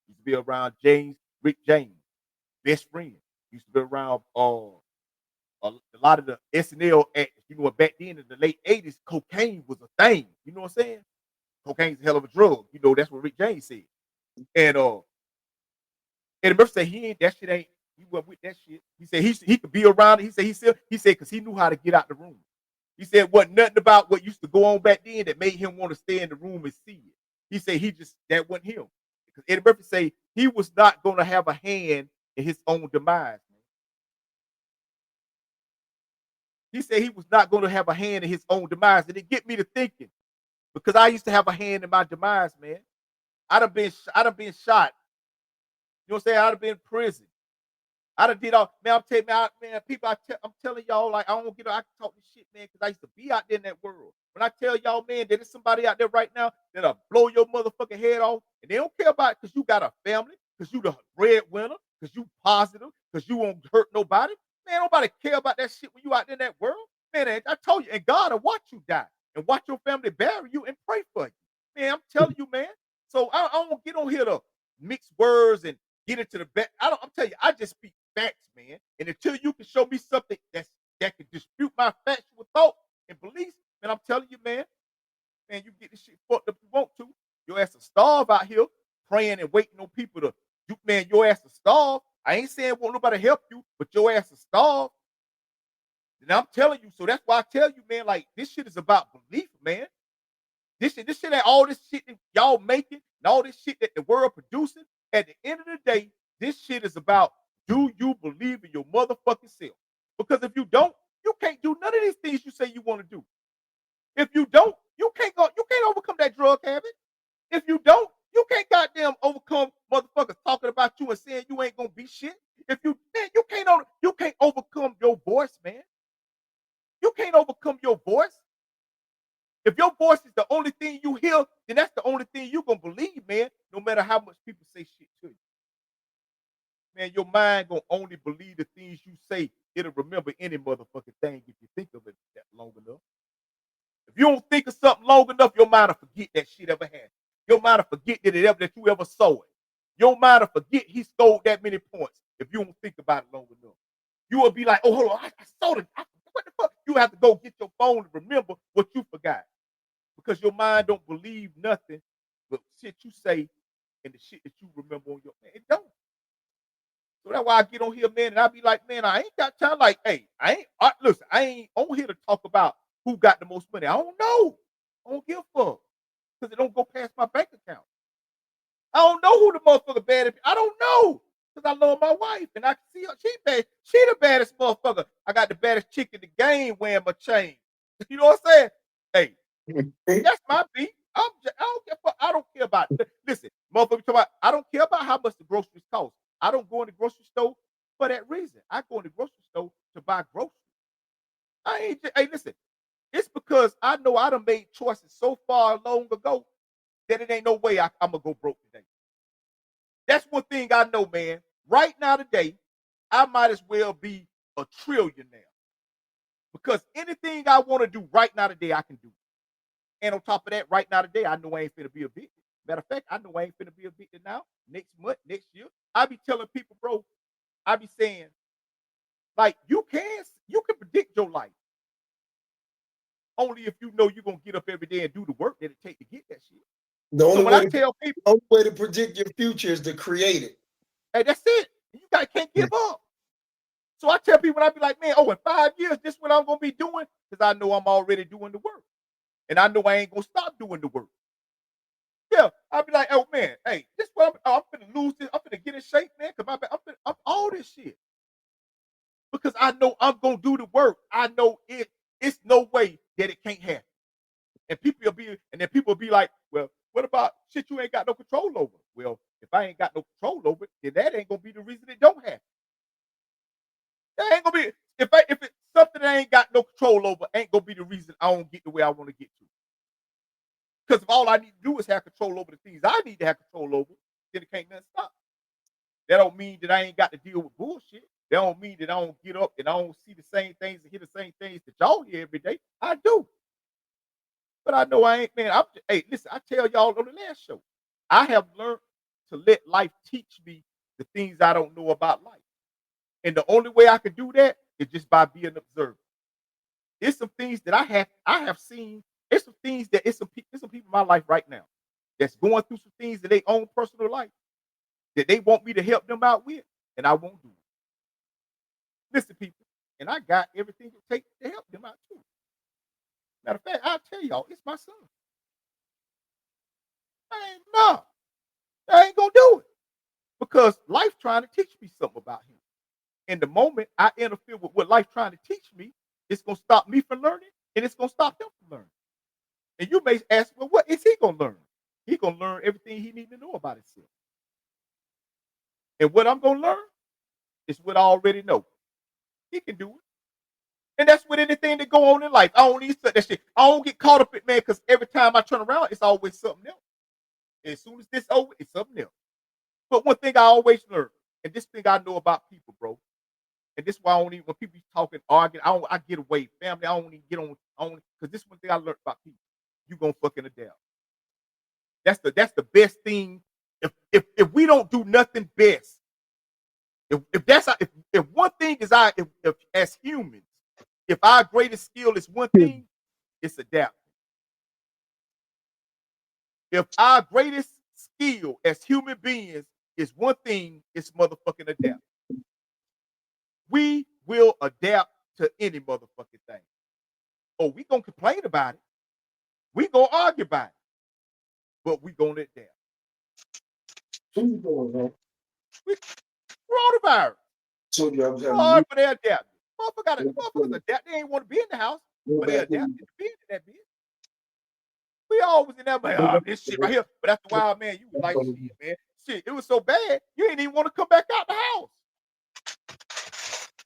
He used to be around Rick James, best friend. He used to be around a lot of the SNL actors. Back then in the late 80s, cocaine was a thing. You know what I'm saying? Cocaine's a hell of a drug. That's what Rick James said. And Eddie Murphy said he wasn't with that shit. He said he could be around it. He said because he knew how to get out the room. He said wasn't nothing about what used to go on back then that made him want to stay in the room and see it. He said that wasn't him. Because Eddie Murphy said he was not going to have a hand in his own demise. Man. He said he was not going to have a hand in his own demise. And it get me to thinking, because I used to have a hand in my demise, man. I'd have been shot. You know what I'm saying? I'd have been in prison. I done did all, man. I'm telling you, man, people. I'm telling y'all, like, I don't get. I can talk this shit, man, because I used to be out there in that world. When I tell y'all, man, that there's somebody out there right now that'll blow your motherfucking head off, and they don't care about it because you got a family, because you the breadwinner, because you positive, because you won't hurt nobody. Man, nobody care about that shit when you out there in that world. Man, I told you, and God will watch you die and watch your family bury you and pray for you. Man, I'm telling you, man. So I don't get on here to mix words and get into the back. I'm telling you, I just speak facts, man. And until you can show me something that's that can dispute my factual thought and beliefs, man, I'm telling you, man, you get this shit fucked up if you want to. Your ass will starve out here praying and waiting on people to you, man, your ass will starve. I ain't saying won't nobody help you, but your ass will starve. And I'm telling you, so that's why I tell you, man, like this shit is about belief, man. This shit that all this shit that y'all making and all this shit that the world producing, at the end of the day, this shit is about, do you believe in your motherfucking self? Because if you don't, you can't do none of these things you say you want to do. If you don't, you can't overcome that drug habit. If you don't, you can't goddamn overcome motherfuckers talking about you and saying you ain't gonna be shit. If you, man, you can't overcome your voice, man. You can't overcome your voice. If your voice is the only thing you hear, then that's the only thing you're gonna believe, man, no matter how much people say shit to you. Man, your mind gonna only believe the things you say. It'll remember any motherfucking thing if you think of it that long enough. If you don't think of something long enough, your mind will forget that shit ever happened. Your mind will forget that you ever saw it. Your mind will forget he scored that many points if you don't think about it long enough. You will be like, oh, hold on, I saw it. What the fuck? You have to go get your phone to remember what you forgot. Because your mind don't believe nothing but shit you say and the shit that you remember on your, man, it don't. So that's why I get on here, man, and I be like, man, I ain't got time. Like, hey, I ain't on here to talk about who got the most money. I don't know. I don't give a fuck. Because it don't go past my bank account. I don't know who the motherfucker baddest. I don't know. Because I love my wife. And I can see her. She the baddest motherfucker. I got the baddest chick in the game wearing my chain. You know what I'm saying? Hey, that's my beat. I don't care about it. Listen, motherfucker, talking about, I don't care about how much the groceries cost. I don't go in the grocery store for that reason. I go in the grocery store to buy groceries. Hey, listen, it's because I know I done made choices so far long ago that it ain't no way I'm going to go broke today. That's one thing I know, man. Right now today, I might as well be a trillionaire. Because anything I want to do right now today, I can do. And on top of that, right now today, I know I ain't finna be evicted. Matter of fact, I know I ain't finna be evicted now, next month, next year. I be telling people, bro, I be saying, like, you can predict your life. Only if you know you're gonna get up every day and do the work that it takes to get that shit. The only way to predict your future is to create it. Hey, that's it. You guys can't give up. So I tell people, I be like, man, in 5 years, this is what I'm gonna be doing, because I know I'm already doing the work. And I know I ain't gonna stop doing the work. Yeah, I'll be like, oh man, hey, this what I'm finna lose this. I'm finna get in shape, man, because I'm all this shit. Because I know I'm gonna do the work. I know it's no way that it can't happen. And people will be like, well, what about shit you ain't got no control over? Well, if I ain't got no control over it, then that ain't gonna be the reason it don't happen. That ain't gonna be if it's something that I ain't got no control over, ain't gonna be the reason I don't get the way I want to get to. Because if all I need to do is have control over the things I need to have control over, then it can't nothing stop. That don't mean that I ain't got to deal with bullshit. That don't mean that I don't get up and I don't see the same things and hear the same things that y'all hear every day. I do. But I know I ain't, man. Hey, listen, I tell y'all on the last show, I have learned to let life teach me the things I don't know about life. And the only way I can do that is just by being an observer. It's some things that I have seen. It's some things that it's some people in my life right now that's going through some things in their own personal life that they want me to help them out with, and I won't do it. Listen, people, and I got everything it takes to help them out too. Matter of fact, I'll tell y'all, it's my son. I ain't gonna do it. Because life trying to teach me something about him. And the moment I interfere with what life trying to teach me, it's gonna stop me from learning, and it's gonna stop him from learning. And you may ask, well, what is he gonna learn? He's gonna learn everything he needs to know about himself. And what I'm gonna learn is what I already know. He can do it. And that's with anything that go on in life. I don't need that shit. I don't get caught up in, man, because every time I turn around, it's always something else. As soon as this over, it's something else. But one thing I always learn, and this thing I know about people, bro, and this is why I don't even, when people talking, arguing, I get away. Family, I don't even get on, because this is one thing I learned about people. You gonna fucking adapt. That's the best thing. If we don't do nothing best, if one thing is if as humans, If our greatest skill is one thing, it's adapting. If our greatest skill as human beings is one thing, it's motherfucking adapt. We will adapt to any motherfucking thing. Oh, we gonna complain about it. We gonna argue about it. But we gonna adapt. Coronavirus. Told you I was Hard for they adapt. Motherfuckers adapt. They ain't want to be in the house, but they adapted to being in that bitch. We always in that man. This shit right here. But after a while, man, you was like shit, man. Shit, it was so bad, you ain't even want to come back out the house.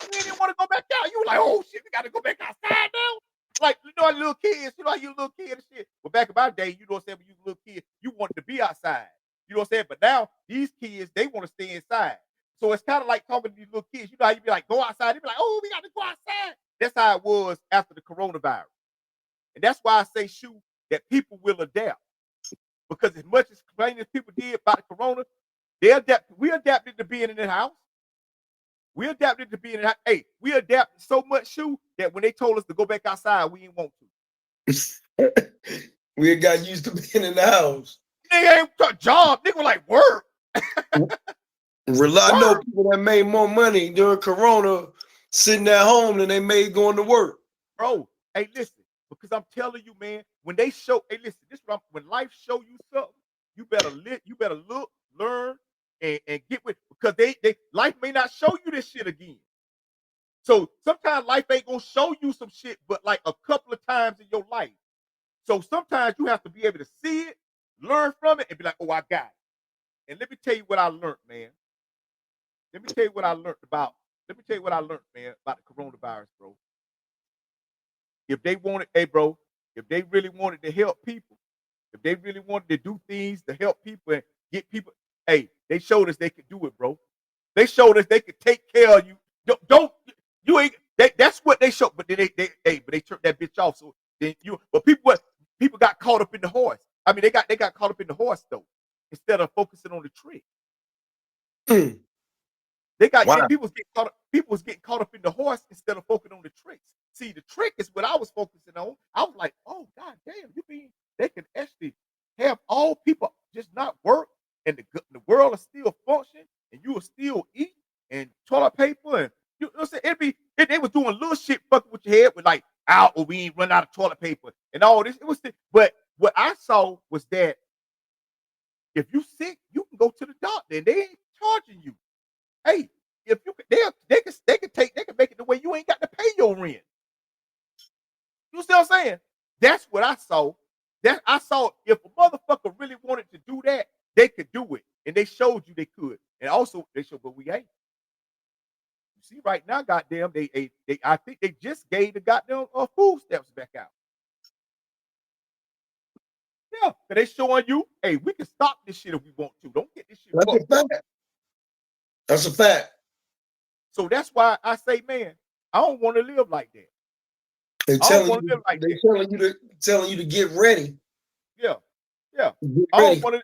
You ain't even want to go back out. You were like, oh shit, we gotta go back outside now. Like, you know, like little kids, you know, like you little kid and shit. But back in my day, you know what I'm saying, when you was a little kid, you wanted to be outside. You know what I'm saying? But now these kids, they want to stay inside. So it's kind of like talking to these little kids. You know how you be like, go outside. They be like, oh, we got to go outside. That's how it was after the coronavirus. And that's why I say, shoot, that people will adapt. Because as much as complaining as people did about the corona, they adapt. We adapted to being in the house. We adapted to being in the house. Hey, we adapted so much, shoot, that when they told us to go back outside, we didn't want to. We got used to being in the house. Nigga ain't got a job. Nigga was like, work. I know people that made more money during Corona sitting at home than they made going to work. Bro, hey, listen, because I'm telling you, man, when they show, hey, listen, this is when life show you something, you better look, learn, and get with, because life may not show you this shit again. So sometimes life ain't gonna show you some shit, but like a couple of times in your life. So sometimes you have to be able to see it, learn from it, and be like, oh, I got it. And let me tell you what I learned, man. Let me tell you what I learned, man, about the coronavirus, bro. If they wanted, hey, bro, if they really wanted to help people, if they really wanted to do things to help people and get people, hey, they showed us they could do it, bro. They showed us they could take care of you. You ain't. That's what they showed, but then they turned that bitch off. So then but people got caught up in the horse. I mean, they got caught up in the horse though, instead of focusing on the trick. People was getting caught up in the horse instead of focusing on the tricks. See, the trick is what I was focusing on. I was like, oh god damn, they can actually have all people just not work, and the world is still functioning, and you will still eat and toilet paper, and you know what I'm saying? They was doing little shit fucking with your head with like, we ain't run out of toilet paper and all this. But what I saw was that if you sick, you can go to the doctor and they ain't charging you. Hey, if you they can make it the way you ain't got to pay your rent. You see what I'm saying? That's what I saw. That I saw if a motherfucker really wanted to do that, they could do it. And they showed you they could. And also they showed, but we ain't. You see, right now, goddamn, I think they just gave the goddamn food stamps back out. Yeah, because they showing you, hey, we can stop this shit if we want to. Don't get this shit. That's a fact. So that's why I say, man, I don't want to live like that. They're telling you to get ready. Yeah. I don't want to.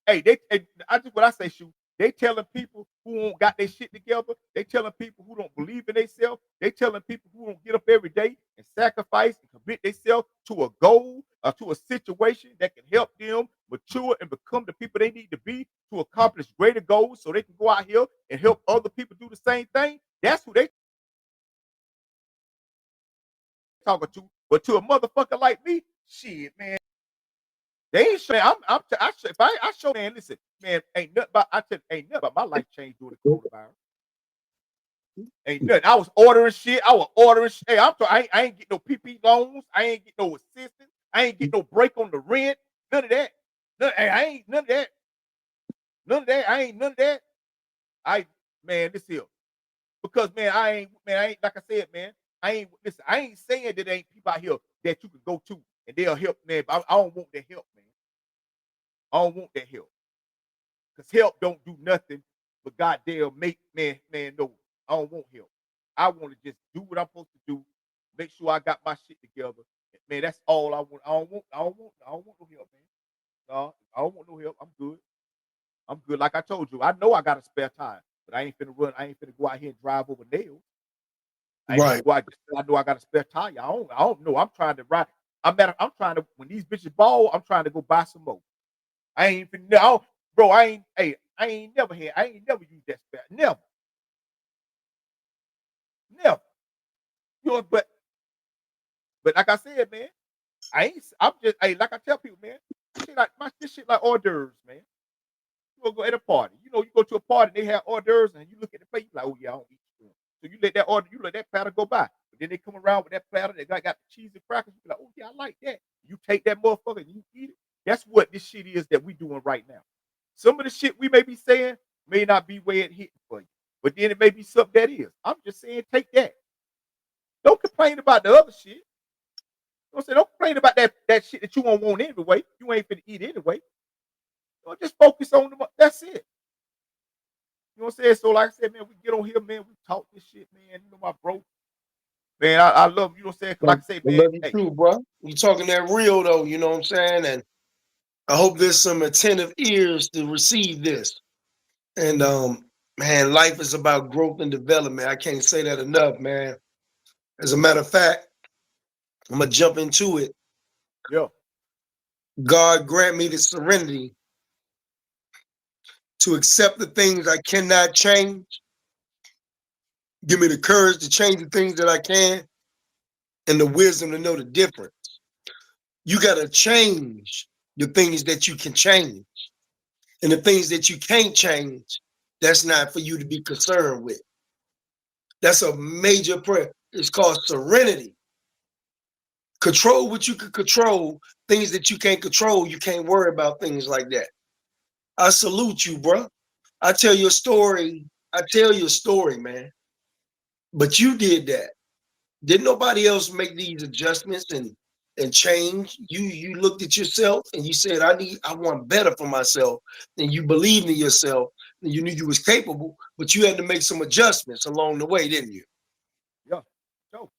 Hey, look, what I say, shoot. They telling people who don't got their shit together. They telling people who don't believe in themselves. They telling people who don't get up every day and sacrifice and commit themselves to a goal or to a situation that can help them mature and become the people they need to be to accomplish greater goals, so they can go out here and help other people do the same thing. That's who they talking to. But to a motherfucker like me, shit, man. They ain't showing. I show, man. Listen, man, ain't nothing about my life changed during the coronavirus. Ain't nothing. I was ordering shit. Hey, I ain't get no PP loans. I ain't get no assistance. I ain't get no break on the rent. None of that. I ain't none of that. I ain't none of that. This here. Because I ain't like I said, man. I ain't saying that there ain't people out here that you can go to and they'll help, man. But I don't want that help, man. I don't want that help. Because help don't do nothing but goddamn make, man, no. I don't want help. I want to just do what I'm supposed to do. Make sure I got my shit together. Man, that's all I want. I don't want no help, man. No, I don't want no help. I'm good. Like I told you, I know I got a spare tire, but I ain't finna run. I ain't finna go out here and drive over nails. I ain't Right. go out. I know I got a spare tire. I don't know. I'm trying to ride. I'm trying to when these bitches ball. I'm trying to go buy some more. I ain't finna, bro. I ain't never used that spare. Never. You know, but like I said, man, I'm just, hey, like I tell people, man, this shit like hors d'oeuvres, man. You go at a party. You know, you go to a party, they have hors d'oeuvres, and you look at the plate, you like, oh yeah, I don't eat shrimp. So you let that platter go by. But then they come around with that platter, they got the cheese and crackers. You be like, oh yeah, I like that. You take that motherfucker and you eat it. That's what this shit is that we doing right now. Some of the shit we may be saying may not be where it hitting for you, but then it may be something that is. I'm just saying, take that. Don't complain about the other shit. Don't complain about that shit that you won't want anyway. You ain't finna eat anyway. Just focus on the. That's it. You know what I'm saying? So like I said, man, we get on here, man. We talk this shit, man. You know my bro, man. I love you know what I'm saying. Cause like I say, I man, love you hey, too, bro. You talking that real though, you know what I'm saying? And I hope there's some attentive ears to receive this. And man, life is about growth and development. I can't say that enough, man. As a matter of fact, I'm gonna jump into it. yeah, God grant me the serenity to accept the things I cannot change. Give me the courage to change the things that I can, and the wisdom to know the difference. You gotta change the things that you can change. And the things that you can't change, that's not for you to be concerned with. That's a major prayer. It's called serenity. Control what you can control. Things that you can't control, you can't worry about things like that. I salute you, bro. I tell your story. I tell your story, man. But you did that. Didn't nobody else make these adjustments and change? You looked at yourself and you said, I want better for myself. And you believed in yourself and you knew you was capable, but you had to make some adjustments along the way, didn't you? yeah, so,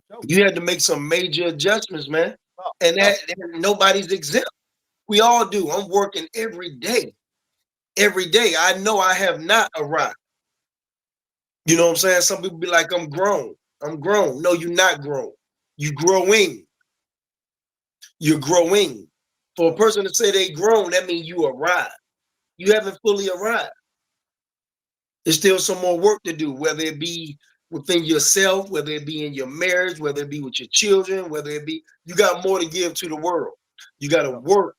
so, You had to make some major adjustments, man. yeah, And yeah, and nobody's exempt. We all do. I'm working every day. Every day. I know I have not arrived. You know what I'm saying? Some people be like, I'm grown. I'm grown. No, you're not grown. You're growing. You're growing. For a person to say they grown, that means you arrived. You haven't fully arrived. There's still some more work to do, whether it be within yourself, whether it be in your marriage, whether it be with your children, whether it be, you got more to give to the world. You got to work.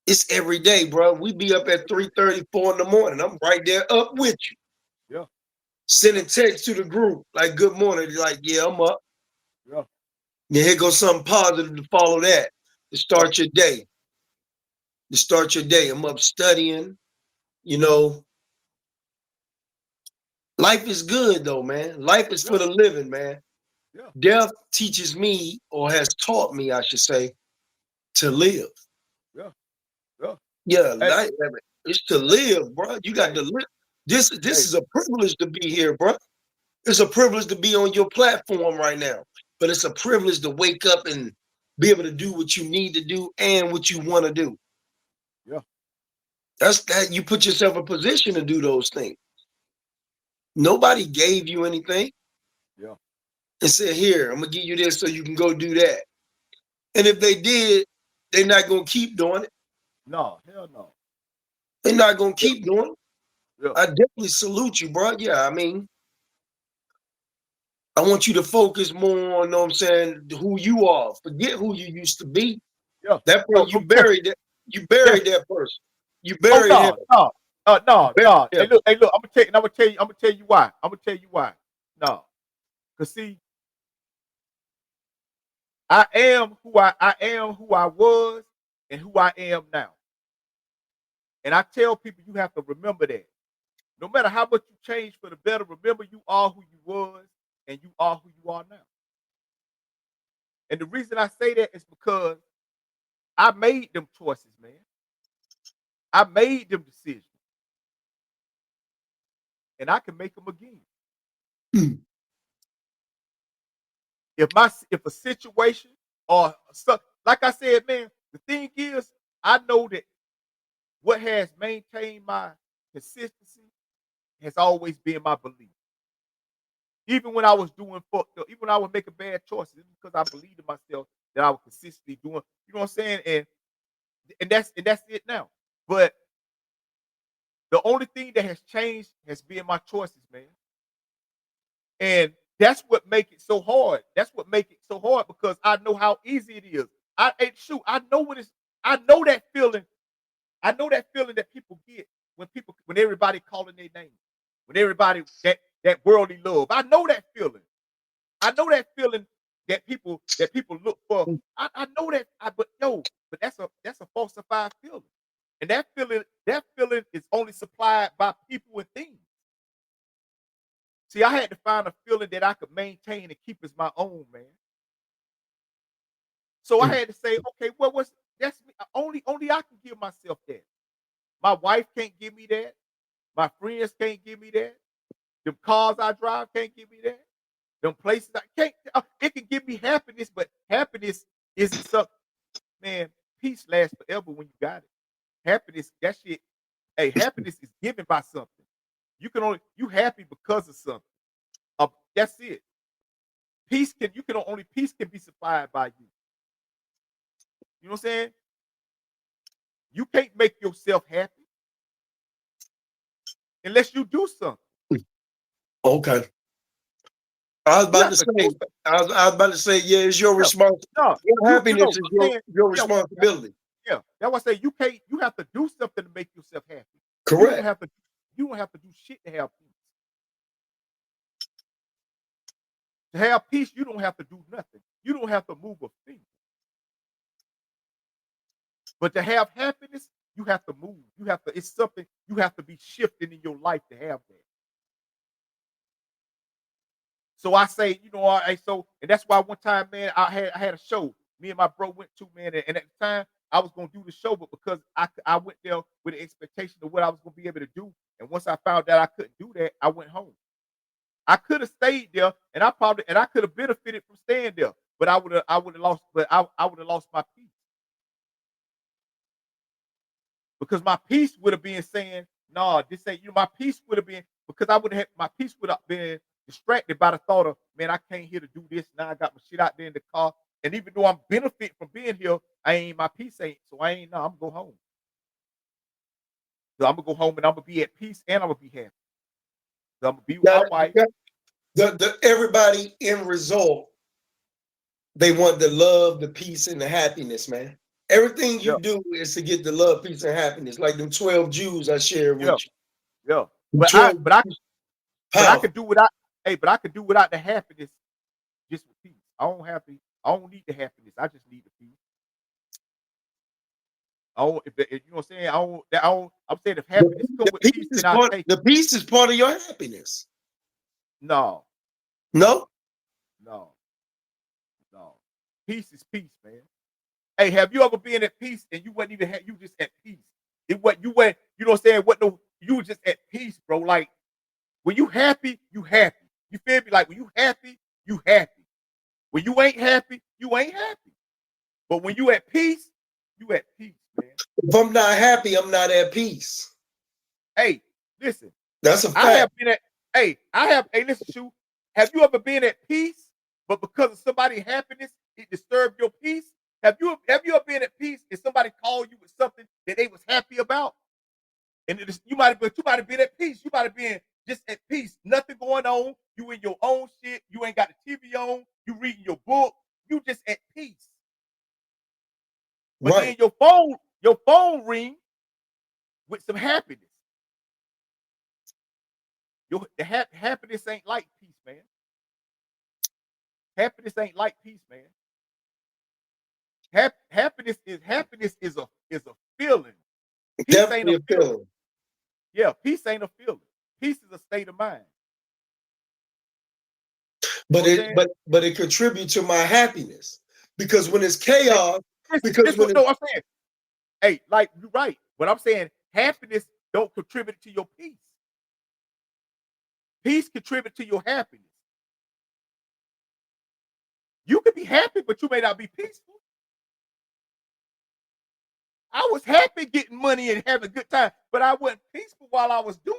It's every day, bro. We be up at 3:30, 4 in the morning. I'm right there up with you. yeah, Sending text to the group like, good morning. You're like, yeah, I'm up. yeah, Then here goes something positive to follow that, to yeah, start your day. To start your day. I'm up studying, you know. Life is good though, man. Life is yeah, for the living, man. yeah, Death teaches me, or has taught me, I should say, to live. yeah, yeah. Yeah, Hey, it's to live, bro. You got hey, to live. This hey, is a privilege to be here, bro. It's a privilege to be on your platform right now. But it's a privilege to wake up and be able to do what you need to do and what you want to do. yeah, That's that you put yourself in position to do those things. Nobody gave you anything yeah. and said, here, I'm gonna give you this so you can go do that. And if they did, they're not gonna keep doing it. No, hell no. They're not gonna Yeah, keep doing it. yeah, I definitely salute you, bro. Yeah, I mean, I want you to focus more on, know what I'm saying, who you are. Forget who you used to be. yeah. That No, person, no, definitely, you buried definitely. that person. You Oh buried him. no, no, You no, buried no. him. Hey, look. I'm gonna tell you why. I'm gonna tell you why. No, cause see, I am who I was and who I am now. And I tell people you have to remember that. No matter how much you change for the better, remember you are who you was and you are who you are now. And the reason I say that is because I made them choices, man. I made them decisions, and I can make them again. Hmm. If a situation or stuff, like I said, man, the thing is, I know that what has maintained my consistency has always been my belief. Even when I was doing fucked up, even when I was making bad choices, it's because I believed in myself that I was consistently doing, you know what I'm saying? And that's it now. But the only thing that has changed has been my choices, man. And that's what make it so hard. That's what make it so hard because I know how easy it is. I know when it's I know that feeling. I know that feeling that people get when everybody calling their name. When everybody that worldly love. I know that feeling. I know that feeling that people look for. I know that but that's a falsified feeling. And that feeling is only supplied by people and things. See, I had to find a feeling that I could maintain and keep as my own, man. So I had to say, okay, well, that's me. Only I can give myself that. My wife can't give me that. My friends can't give me that. Them cars I drive can't give me that. Them places I can't. It can give me happiness, but happiness isn't something. Man, peace lasts forever when you got it. Happiness, that shit. Hey, happiness is given by something. You happy because of something. That's it. Peace can be supplied by you. You know what I'm saying? You can't make yourself happy unless you do something. Okay. I was about to say, yeah, it's your responsibility. No, your happiness is your responsibility. Yeah, that's why I say you have to do something to make yourself happy. Correct. You don't have to do shit to have peace. To have peace, you don't have to do nothing. You don't have to move a finger. But to have happiness, you have to move. It's something you have to be shifting in your life to have that. So I say, and that's why one time, man, I had a show. Me and my bro went to, man, and at the time I was gonna do the show, but because I went there with the expectation of what I was gonna be able to do, and once I found out I couldn't do that, I went home. I could have stayed there, and I could have benefited from staying there, but I would have lost, my peace. Because my peace would have been saying, "No, this ain't you." My peace would have been because my peace would have been distracted by the thought of, "Man, I came here to do this. Now I got my shit out there in the car, and even though I'm benefiting from being here, my peace ain't. So I'm gonna go home. So I'm gonna go home and I'm gonna be at peace and I'm gonna be happy. So I'm gonna be with my wife." Everybody in result, they want the love, the peace, and the happiness, man. Everything you do is to get the love, peace, and happiness. Like them 12 Jews I shared with you. Yeah. But I could do without I could do without the happiness just with peace. I don't need the happiness. I just need the peace. I don't, if you know what I'm saying, I'm saying if happiness come with peace, then I take the peace is part of your happiness. No. No? No. Peace is peace, man. Hey, have you ever been at peace and you wasn't even you just at peace? You know what I'm saying? You were just at peace, bro. Like when you happy, you happy. You feel me? Like when you happy, you happy. When you ain't happy, you ain't happy. But when you at peace, you at peace, man. If I'm not happy, I'm not at peace. Hey, listen. That's a fact. Listen, Shu. Have you ever been at peace, but because of somebody's happiness, it disturbed your peace? Have you ever been at peace and somebody called you with something that they was happy about? And you might have been at peace. You might have been just at peace. Nothing going on. You in your own shit. You ain't got the TV on. You reading your book. You just at peace. But then your phone ring with some happiness. Happiness ain't like peace, man. Happiness ain't like peace, man. Happiness is a feeling. Peace Definitely ain't a feeling. Yeah, peace ain't a feeling. Peace is a state of mind. But it contributes to my happiness because when it's chaos, I'm saying, hey, like you're right. But I'm saying happiness don't contribute to your peace. Peace contribute to your happiness. You can be happy, but you may not be peaceful. I was happy getting money and having a good time, but I wasn't peaceful while I was doing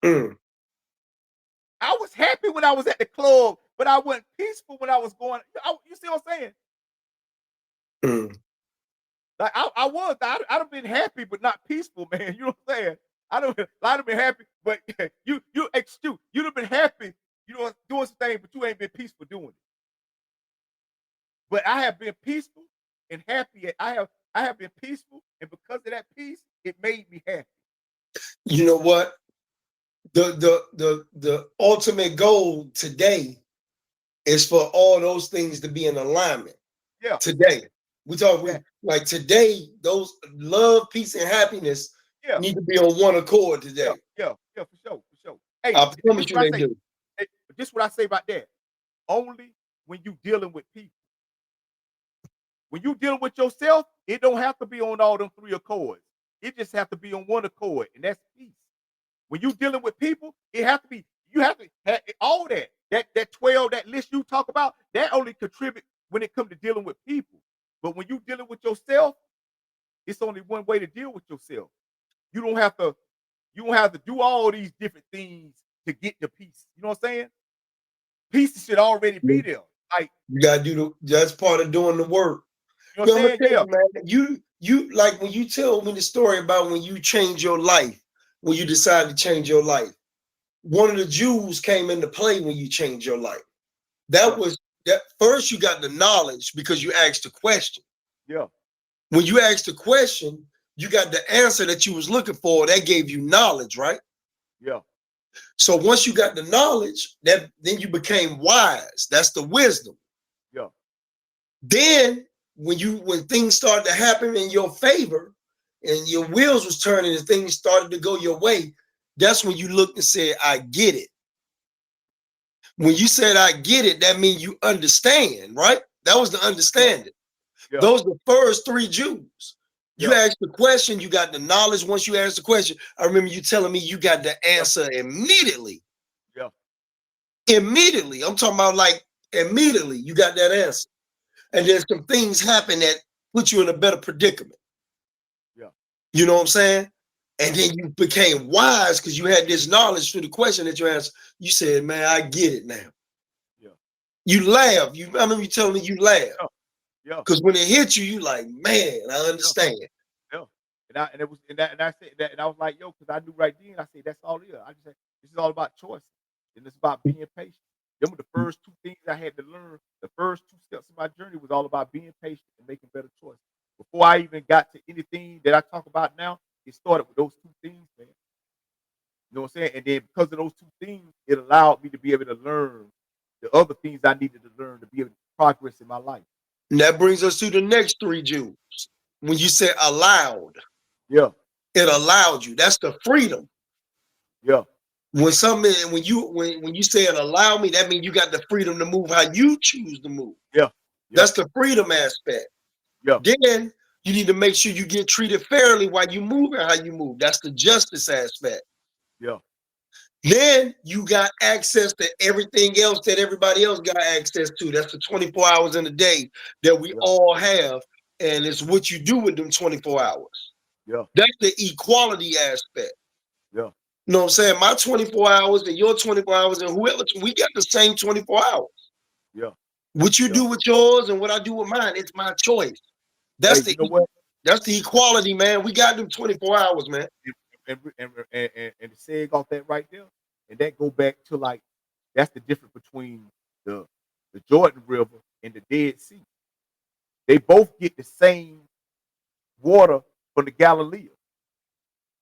it. I was happy when I was at the club, but I wasn't peaceful when I was going. You see what I'm saying? Mm. Like I'd have been happy, but not peaceful, man. You know what I'm saying? I'd have been happy, but you'd have been happy, doing some things, but you ain't been peaceful doing it. But I have been peaceful and happy. I have been peaceful, and because of that peace, it made me happy. You know what? The ultimate goal today is for all those things to be in alignment. Yeah. Today. We like today, those love, peace, and happiness need to be on one accord today. Yeah, for sure. Hey, I promise you they do. Hey, this is what I say about that. Only when you dealing with people. When you dealing with yourself, it don't have to be on all them 3 accords. It just have to be on one accord, and that's peace. When you dealing with people, it have to be. You have to have all that. That 12, that list you talk about, that only contribute when it comes to dealing with people. But when you dealing with yourself, it's only one way to deal with yourself. You don't have to do all these different things to get the peace. You know what I'm saying? Peace should already be there. Like you gotta do that's part of doing the work. You know what I'm saying? Yeah. Man, you like when you tell me the story about when you change your life, when you decide to change your life. One of the jewels came into play when you changed your life. That was that first you got the knowledge because you asked the question. Yeah. When you asked the question, you got the answer that you was looking for. That gave you knowledge, right? Yeah. So once you got the knowledge, then you became wise. That's the wisdom. Yeah. Then when things started to happen in your favor and your wheels was turning and things started to go your way, that's when you looked and said, I get it. When you said I get it, that means you understand, right? That was the understanding. Yeah. Those are the first 3 Jews. You asked the question, you got the knowledge. Once you asked the question, I remember you telling me you got the answer immediately. Yeah. Immediately. I'm talking about like immediately you got that answer. And then some things happen that put you in a better predicament. Yeah. You know what I'm saying? And then you became wise because you had this knowledge through the question that you asked. You said, man, I get it now. Yeah. You laugh. I remember you telling me you laugh. Yeah. Because when it hit you, you like, man, I understand. Yeah. And I said that, and I was like, yo, because I knew right then. I said, that's all it is. I just said, this is all about choices, and it's about being patient. Them were the first 2 things I had to learn. The first 2 steps of my journey was all about being patient and making better choices. Before I even got to anything that I talk about now, it started with those 2 things, man. You know what I'm saying? And then because of those 2 things, it allowed me to be able to learn the other things I needed to learn to be able to progress in my life. And that brings us to the next 3 Jews. When you say allowed, it allowed you. That's the freedom. Yeah. When you say it allow me, that means you got the freedom to move how you choose to move. Yeah. That's the freedom aspect. Yeah. Then you need to make sure you get treated fairly while you move and how you move. That's the justice aspect. Yeah. Then you got access to everything else that everybody else got access to. That's the 24 hours in a day that we all have. And it's what you do with them 24 hours. Yeah. That's the equality aspect. Yeah. You know what I'm saying? My 24 hours and your 24 hours and whoever, we got the same 24 hours. Yeah. What you do with yours and what I do with mine, it's my choice. That's that's the equality, man. We got them 24 hours, man. And the saying off that right there, and that go back to like that's the difference between the Jordan River and the Dead Sea. They both get the same water from the Galilee.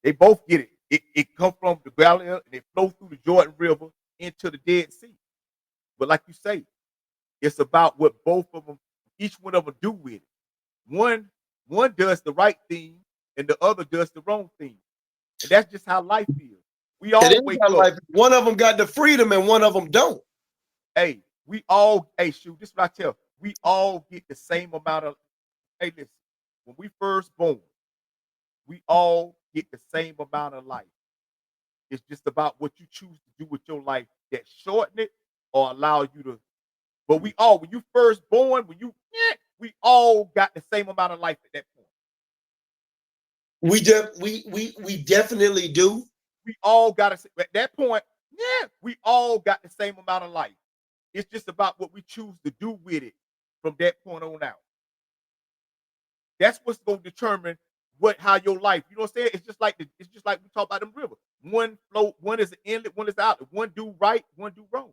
They both get it. It comes from the Galilee and it flows through the Jordan River into the Dead Sea. But like you say, it's about what both of them, each one of them do with it. One does the right thing and the other does the wrong thing. And that's just how life is. We all wake up. Life. One of them got the freedom and one of them don't. Hey, this is what I tell. We all get the same amount of, hey, listen, when we first born, we all get the same amount of life. It's just about what you choose to do with your life that shorten it or allow you to. But when you first born, we all got the same amount of life at that point. We definitely do. We all got to at that point. Yeah, we all got the same amount of life. It's just about what we choose to do with it from that point on out. That's what's gonna determine how your life. You know what I'm saying? It's just like we talk about them rivers. One flow, one is an inlet, one is the outlet. One do right, one do wrong.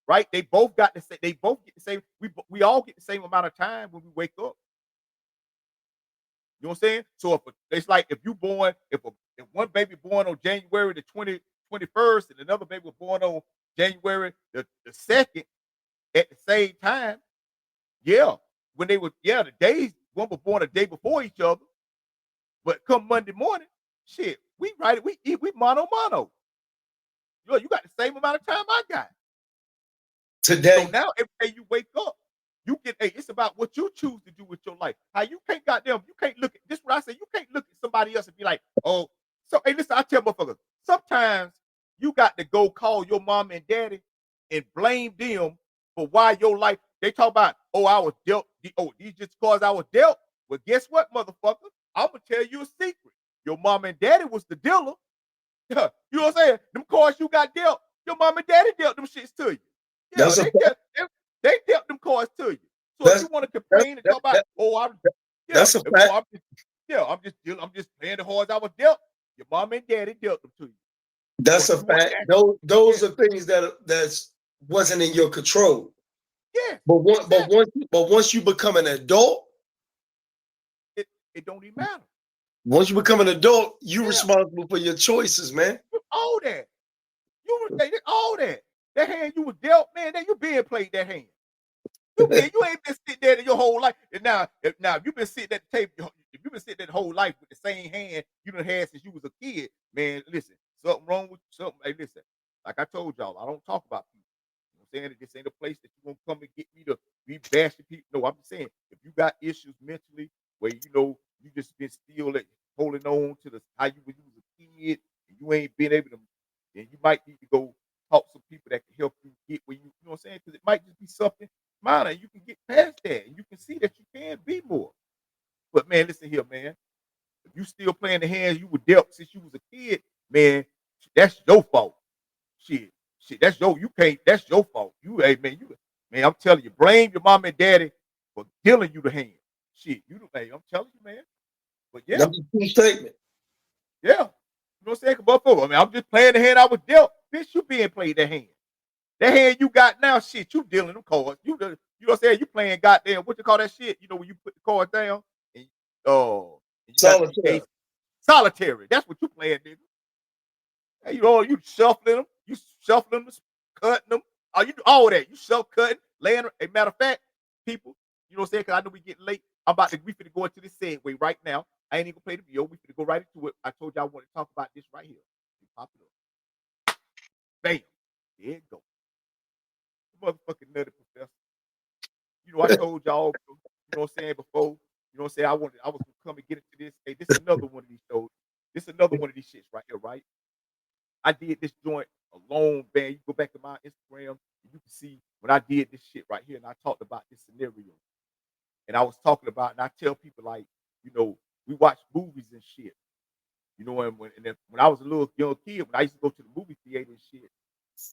Right? They both got the same. They both get the same. We all get the same amount of time when we wake up. You know what I'm saying? So it's like if one baby born on January the 21st and another baby was born on January the 2nd at the same time, yeah. When they were, the days, one was born a day before each other, but come Monday morning, shit, we eat, we mano. You got the same amount of time I got. Today. So now every day you wake up, you get, it's about what you choose to do with your life. How you can't you can't look at this. What I say, you can't look at somebody else and be like, oh, so hey, listen, I tell motherfuckers, sometimes you got to go call your mom and daddy and blame them for why your life. They talk about, oh, I was dealt. Oh, these just cause I was dealt. Well, guess what, motherfucker? I'm gonna tell you a secret. Your mom and daddy was the dealer. You know what I'm saying? Them cards you got dealt, your mom and daddy dealt them shits to you. Yeah, they dealt them cards to you. So if you want to complain and talk about, that's a fact. I'm just playing the cards I was dealt. Your mom and daddy dealt them to you. That's a fact. Those are things that wasn't in your control. Yeah. But once you become an adult, it don't even matter. Once you become an adult, you're responsible for your choices, man. All that. All that. That hand you was dealt, man, that you been played that hand. You ain't been sitting there your whole life. And now if you've been sitting at the table, if you've been sitting there the whole life with the same hand you done had since you was a kid, man, listen, something wrong with something. Hey, listen, like I told y'all, I don't talk about people. You know what I'm saying? This ain't a place that you gonna come and get me to be bashing people. No, I'm just saying, if you got issues mentally where you just been still holding on to how you was a kid and you ain't been able to, then you might need to go talk to some people that can help you get where you know what I'm saying? Because it might just be something minor. You can get past that and you can see that you can be more. But man, listen here, man. If you still playing the hands you were dealt since you was a kid, man, that's your fault. Shit, that's your fault. Man, I'm telling you, blame your mom and daddy for dealing you the hand. Shit, I'm telling you, man. But yeah. That's a true statement. Yeah. You know what I'm saying? I mean, I'm just playing the hand I was dealt. Bitch, you being played that hand. That hand you got now, shit, you dealing them cards. You know what I'm saying? You playing goddamn, what you call that shit? You know, when you put the card down and you Solitaire. Solitary. That's what you playing, nigga. Hey, you shuffling them, cutting them. You do all that. You self-cutting, laying. A matter of fact, people, you know what I'm saying? Because I know we getting late. We finna go into this segue right now. I ain't even gonna play the video. We finna go right into it. I told y'all I want to talk about this right here. Pop it up. Bam. There it go. Motherfucking Nutty Professor. You know, I told y'all, you know what I'm saying, before, you know what I'm saying, I was gonna come and get into this. Hey, this is another one of these shows. This is another one of these shits right here, right? I did this joint alone, man. You go back to my Instagram, and you can see when I did this shit right here, and I talked about this scenario. And I was talking about, and I tell people like, we watch movies and shit. You know, and when I was a little young kid, when I used to go to the movie theater and shit,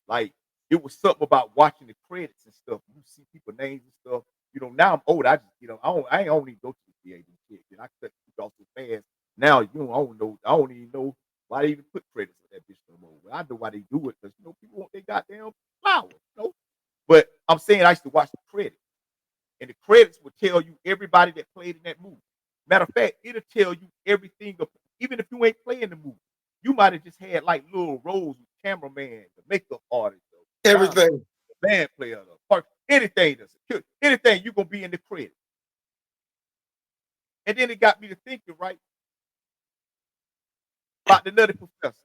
like it was something about watching the credits and stuff. You see people names and stuff. You know, now I'm old. I just, I ain't only go to the theater and shit. And I cut people off so fast. Now, I don't even know why they even put credits on that bitch no more. Well, I know why they do it because people want their goddamn flowers, But I'm saying I used to watch the credits. And the credits will tell you everybody that played in that movie. Matter of fact, it'll tell you everything, even if you ain't playing the movie. You might have just had like little roles with cameraman, the makeup artist, everything, the band player, anything you're gonna be in the credits. And then it got me to thinking, right, about the Nutty Professor.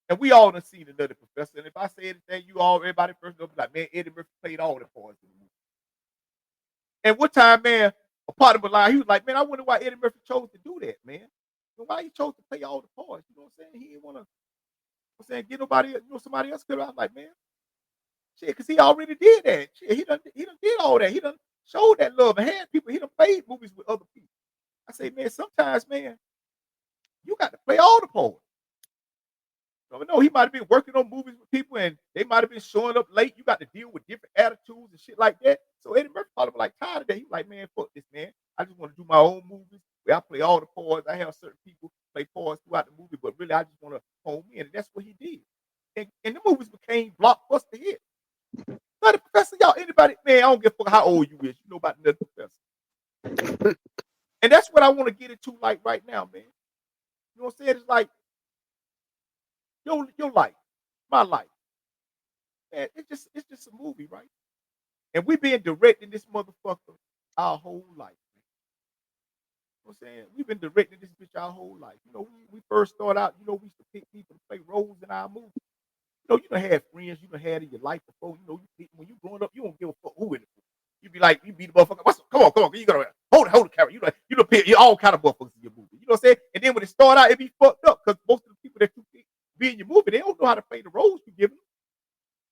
And we all done seen the Nutty Professor. And if I say anything, everybody first know, like, man, Eddie Murphy played all the parts in the movie. And one time, man, a part of my life, he was like, man, I wonder why Eddie Murphy chose to do that, man. Why he chose to play all the parts? You know what I'm saying? He didn't want to, get nobody, somebody else could have. I'm like, man, shit, because he already did that. Shit, he done did all that. He done showed that love and had people. He done played movies with other people. I say, man, sometimes, man, you got to play all the parts. No, he might have been working on movies with people and they might have been showing up late. You got to deal with different attitudes and shit like that. So Eddie Murphy probably was like tired of that. He was like, man, fuck this, man. I just want to do my own movies where I play all the parts. I have certain people play parts throughout the movie, but really I just want to home in. And that's what he did. And the movies became blockbuster hits. Nutty Professor, y'all, anybody, man, I don't give a fuck how old you is. You know about the Nutty Professor. And that's what I want to get into like right now, man. You know what I'm saying? It's like your life, my life. Man, it's just a movie, right? And we've been directing this motherfucker our whole life. You know what I'm saying? We've been directing this bitch our whole life. You know, we first started out, you know, we used to pick people to play roles in our movies. You know, you done had friends you done had in your life before. You know, when you growing up, you don't give a fuck who in it. You be like, you be the motherfucker. Come on. You gotta hold the camera. You all kind of motherfuckers in your movie. You know what I'm saying? And then when it start out, it be fucked up because most of the people that you be in your movie, they don't know how to play the roles you give them.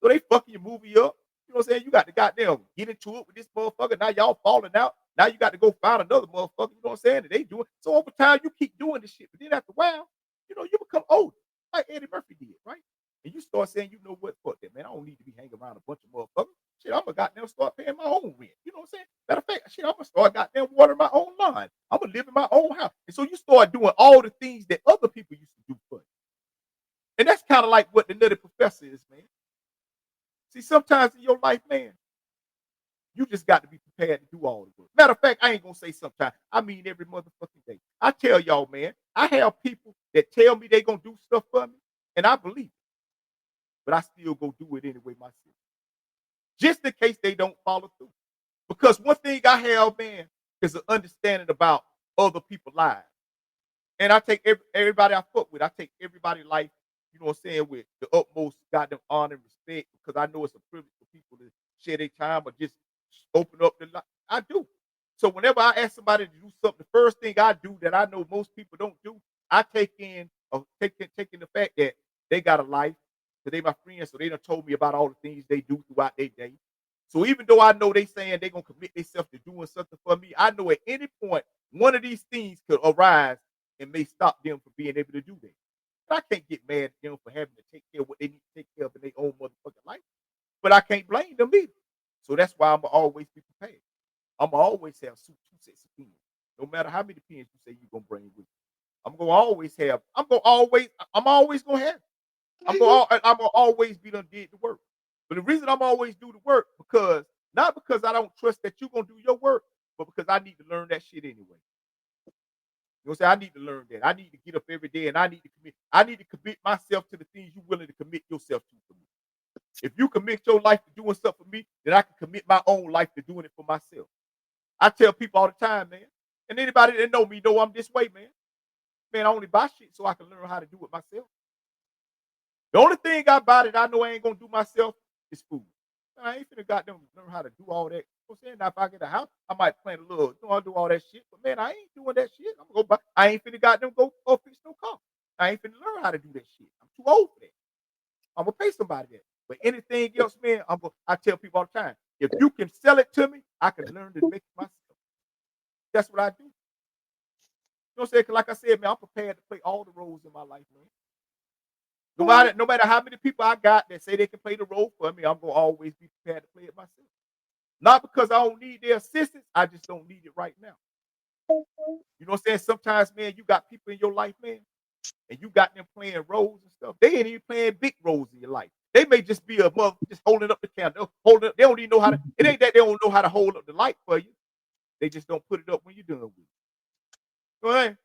So they fucking your movie up. You know what I'm saying? You got to goddamn get into it with this motherfucker. Now y'all falling out. Now you got to go find another motherfucker. You know what I'm saying? And they do it. So over time, you keep doing this shit. But then after a while, you know, you become older, like Eddie Murphy did, right? And you start saying, you know what, fuck that, man. I don't need to be hanging around a bunch of motherfuckers. Shit, I'm gonna goddamn start paying my own rent. You know what I'm saying? Matter of fact, shit, I'm gonna start goddamn watering my own lawn. I'm gonna live in my own house. And so you start doing all the things that other people used to do for you. And that's kind of like what the Nutty Professor is, man. See, sometimes in your life, man, you just got to be prepared to do all the work. Matter of fact, I ain't gonna say sometimes. I mean every motherfucking day. I tell y'all, man, I have people that tell me they gonna do stuff for me, and I believe it. But I still go do it anyway myself. Just in case they don't follow through. Because one thing I have, man, is an understanding about other people's lives. And I take everybody I fuck with, I take everybody's life, you know what I'm saying, with the utmost goddamn honor and respect, because I know it's a privilege for people to share their time or just open up their life. I do. So whenever I ask somebody to do something, the first thing I do that I know most people don't do, I take in the fact that they got a life, because they my friends, so they done told me about all the things they do throughout their day. So even though I know they saying they gonna commit themselves to doing something for me, I know at any point one of these things could arise and may stop them from being able to do that. And I can't get mad at them for having to take care of what they need to take care of in their own motherfucking life. But I can't blame them either. So that's why I'm gonna always be prepared. I'm gonna always have two sets of pens. No matter how many pens you say you're gonna bring with you. I'm always gonna have it. I'm gonna always be done did the work. But the reason I'm always do the work, because not because I don't trust that you're gonna do your work, but because I need to learn that shit anyway. You know what I'm saying? I need to learn that. I need to get up every day and I need to commit myself to the things you're willing to commit yourself to for me. If you commit your life to doing stuff for me, then I can commit my own life to doing it for myself. I tell people all the time, man. And anybody that know me know I'm this way, man. Man, I only buy shit so I can learn how to do it myself. The only thing I buy that I know I ain't gonna do myself is food. I ain't finna goddamn learn how to do all that. You know what I'm saying? Now, if I get a house, I might plant a little, I'll do all that shit. But man, I ain't doing that shit. I'm gonna go buy. I ain't finna goddamn go fix no car. I ain't finna learn how to do that shit. I'm too old for that. I'm gonna pay somebody that. But anything else, man, I tell people all the time, if you can sell it to me, I can learn to make it myself. That's what I do. You know what I'm saying? Cause like I said, man, I'm prepared to play all the roles in my life, man. No matter how many people I got that say they can play the role for me, I'm gonna always be prepared to play it myself. Not because I don't need their assistance, I just don't need it right now. You know what I'm saying? Sometimes, man, you got people in your life, man, and you got them playing roles and stuff. They ain't even playing big roles in your life. They may just be a mother just holding up the candle, they don't even know how to. It ain't that they don't know how to hold up the light for you. They just don't put it up when you're done with it. You know what I mean?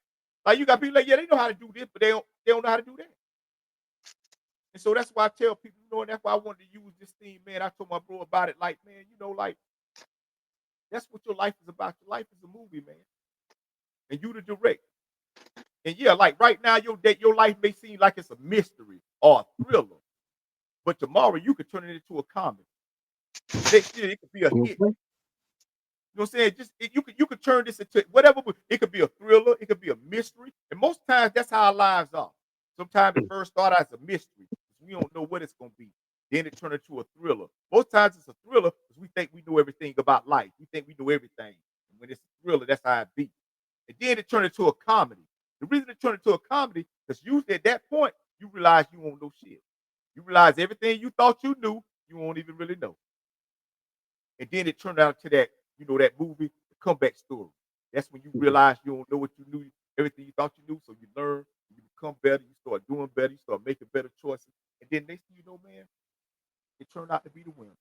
Like you got people like, yeah, they know how to do this, but they don't know how to do that. And so that's why I tell people, you know, and that's why I wanted to use this theme, man. I told my bro about it, like, man, you know, like, that's what your life is about. Your life is a movie, man. And you the director. And yeah, like right now, your life may seem like it's a mystery or a thriller. But tomorrow you could turn it into a comedy. Next year it could be a hit. You know what I'm saying? You could turn this into whatever. It could be a thriller. It could be a mystery. And most times that's how our lives are. Sometimes it first start out as a mystery. We don't know what it's going to be. Then it turns into a thriller. Most times it's a thriller because we think we know everything about life. We think we know everything. And when it's a thriller, that's how it be. And then it turns into a comedy. The reason it turned into a comedy, because usually at that point, you realize you won't know shit. You realize everything you thought you knew, you won't even really know. And then it turned out to that, that movie, The Comeback Story. That's when you realize you don't know what you knew, everything you thought you knew. So you learn, you become better, you start doing better, you start making better choices. And then next thing you know, man, it turned out to be the winner.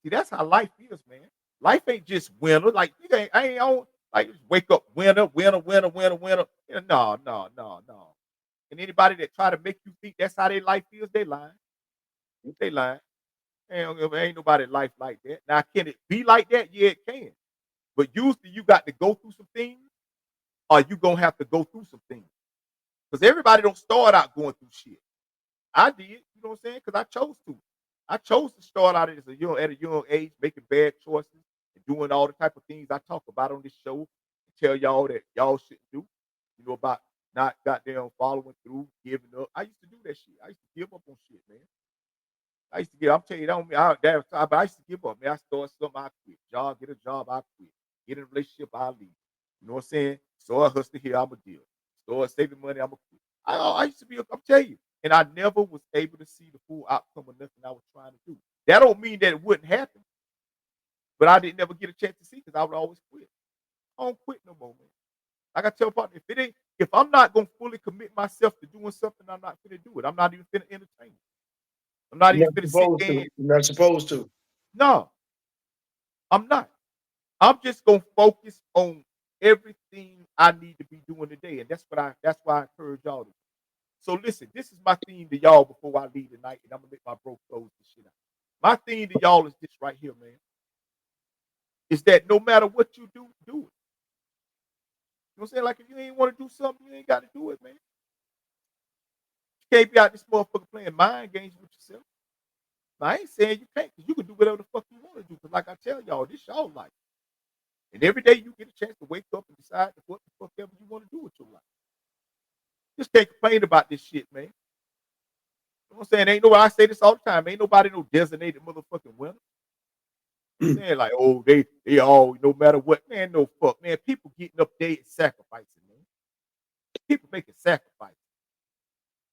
See, that's how life is, man. Life ain't just winner. Like, I ain't on, like, just wake up winner, winner, winner, winner, winner. No, no, no, no. And anybody that try to make you think that's how their life is, they lying. They lying. Ain't nobody life like that. Now, can it be like that? Yeah, it can. But usually you got to go through some things, or you gonna have to go through some things. Because everybody don't start out going through shit. I did, you know what I'm saying? Because I chose to. I chose to start out at a young age, making bad choices and doing all the type of things I talk about on this show and tell y'all that y'all shouldn't do. About not goddamn following through, giving up. I used to do that shit. I used to give up on shit, man. I'm telling you, but I used to give up, man. I started something, I quit. Get a job, I quit. Get in a relationship, I leave. You know what I'm saying? Start hustling here, I'm a deal. Start saving money, I'm a quit. I used to be, I'm telling you. And I never was able to see the full outcome of nothing I was trying to do. That don't mean that it wouldn't happen. But I didn't never get a chance to see because I would always quit. I don't quit no more, man. Like I tell partner, if I'm not gonna fully commit myself to doing something, I'm not gonna do it. I'm not even gonna entertain it. I'm not even gonna sit there. You're not supposed to. No, I'm not. I'm just gonna focus on everything I need to be doing today, and that's why I encourage y'all to. So listen, this is my theme to y'all before I leave tonight, and I'm gonna let my bro close this shit out. My theme to y'all is this right here, man. Is that no matter what you do, do it. You know what I'm saying? Like if you ain't want to do something, you ain't got to do it, man. You can't be out this motherfucker playing mind games with yourself. Now, I ain't saying you can't, because you can do whatever the fuck you want to do. Because like I tell y'all, this y'all life. And every day you get a chance to wake up and decide what the fuck ever you want to do with your life. Just can't complain about this shit, man. You know what I'm saying? I say this all the time. Ain't nobody no designated motherfucking winner. You know what I'm saying? Like, oh, they all, no matter what. Man, no fuck. Man, people getting up there and sacrificing, man. People making sacrifices.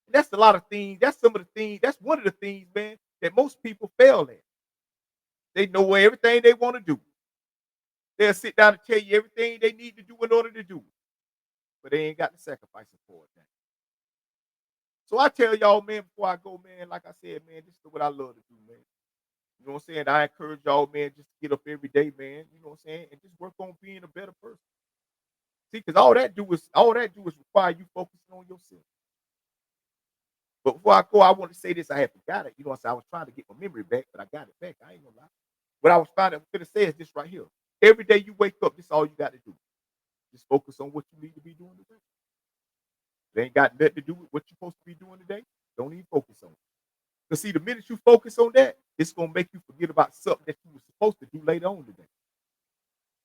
And that's a lot of things. That's some of the things. That's one of the things, man, that most people fail at. They know everything they want to do. They'll sit down and tell you everything they need to do in order to do it. But they ain't got the sacrificing for it now. So I tell y'all, man, before I go, man, like I said, man, this is what I love to do, man. You know what I'm saying? I encourage y'all, man, just to get up every day, man. You know what I'm saying? And just work on being a better person. See, because all that do is require you focusing on yourself. But before I go, I want to say this. I had forgot it. You know what I'm saying? I was trying to get my memory back, but I got it back. I ain't gonna lie. What I was going to say is this right here. Every day you wake up, this is all you got to do. Just focus on what you need to be doing today. It ain't got nothing to do with what you're supposed to be doing today. Don't even focus on it. Because see, the minute you focus on that, it's going to make you forget about something that you were supposed to do later on today.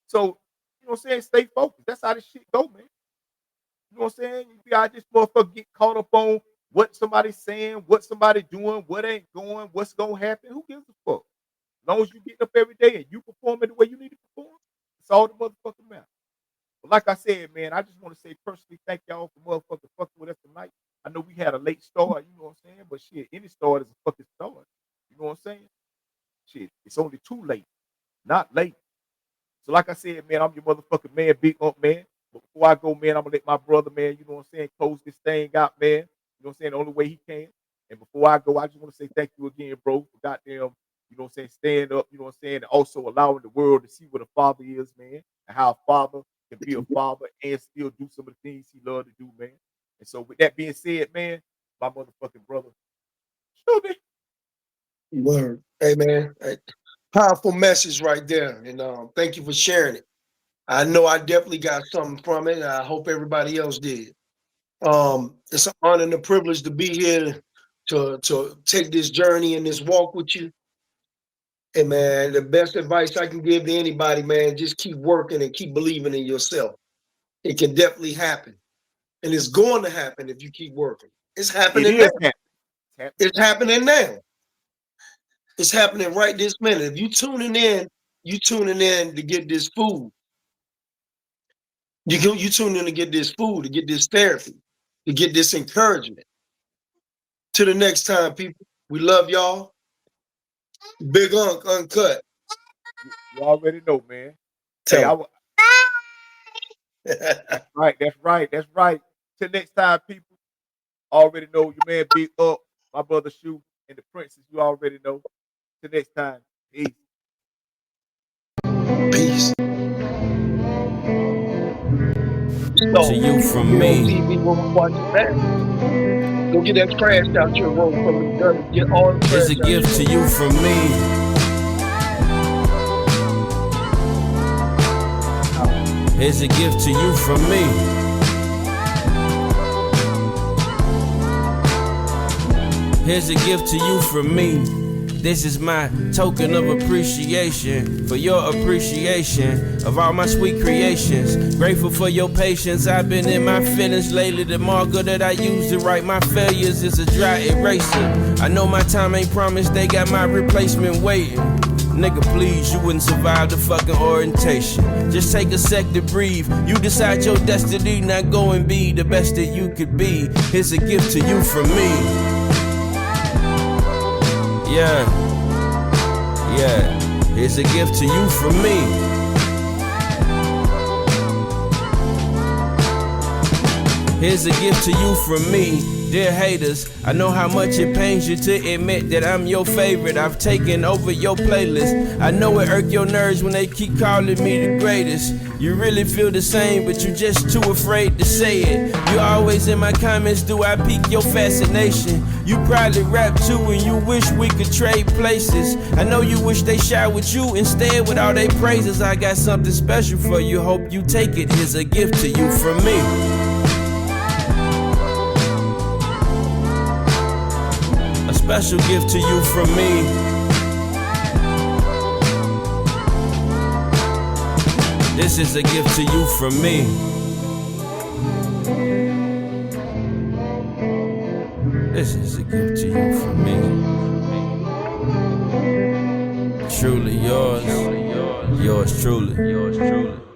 So, you know what I'm saying? Stay focused. That's how this shit go, man. You know what I'm saying? You be out this motherfucker get caught up on what somebody's saying, what somebody doing, what ain't going, what's going to happen. Who gives a fuck? As long as you get up every day and you performing the way you need to perform, it's all the motherfucking matter. But like I said, man, I just want to say personally, thank y'all for motherfucking fucking with us tonight. I know we had a late start, you know what I'm saying? But shit, any start is a fucking start. You know what I'm saying? Shit, it's only too late, not late. So like I said, man, I'm your motherfucking man, Big Unc, man. But before I go, man, I'm gonna let my brother, man, you know what I'm saying, close this thing out, man. You know what I'm saying, the only way he can. And before I go, I just want to say thank you again, bro, for goddamn, you know what I'm saying, stand up, you know what I'm saying, and also allowing the world to see what a father is, man, and how a father can be a father and still do some of the things he loved to do, man. And so with that being said, man, my motherfucking brother, Shelby. Word. Hey, man. Hey, powerful message right there. And thank you for sharing it. I know I definitely got something from it. And I hope everybody else did. It's an honor and a privilege to be here to take this journey and this walk with you. And man, the best advice I can give to anybody, man, just keep working and keep believing in yourself. It can definitely happen. And it's going to happen if you keep working. It's happening now. It's happening now. It's happening right this minute. If you tuning in to get this food. You tune in to get this food, to get this therapy, to get this encouragement, Till the next time, people. We love y'all. Big Unc, Uncut. You already know, man. Tell That's right. Till next time, people. Already know your man Big Up, my brother Shoe, and the Princess. You already know. Till next time. Peace. Peace. To you from me. TV when we watch it back. Go get that trash out your room from the dirt. Get all the trash. Here's a gift to you from me. Here's a gift to you from me. Here's a gift to you from me. This is my token of appreciation for your appreciation of all my sweet creations. Grateful for your patience. I've been in my feelings lately. The marker that I use to write my failures is a dry eraser. I know my time ain't promised. They got my replacement waiting. Nigga, please, you wouldn't survive the fucking orientation. Just take a sec to breathe. You decide your destiny, not go and be the best that you could be. Here's a gift to you from me. Yeah. Here's a gift to you from me. Here's a gift to you from me. Dear haters, I know how much it pains you to admit that I'm your favorite. I've taken over your playlist. I know it irk your nerves when they keep calling me the greatest. You really feel the same, but you just too afraid to say it. You always in my comments, do I pique your fascination? You probably rap too and you wish we could trade places. I know you wish they shot with you instead with all they praises. I got something special for you, hope you take it. Here's a gift to you from me. A special gift to you from me. This is a gift to you from me. This is a gift to you from me. Truly yours, yours truly.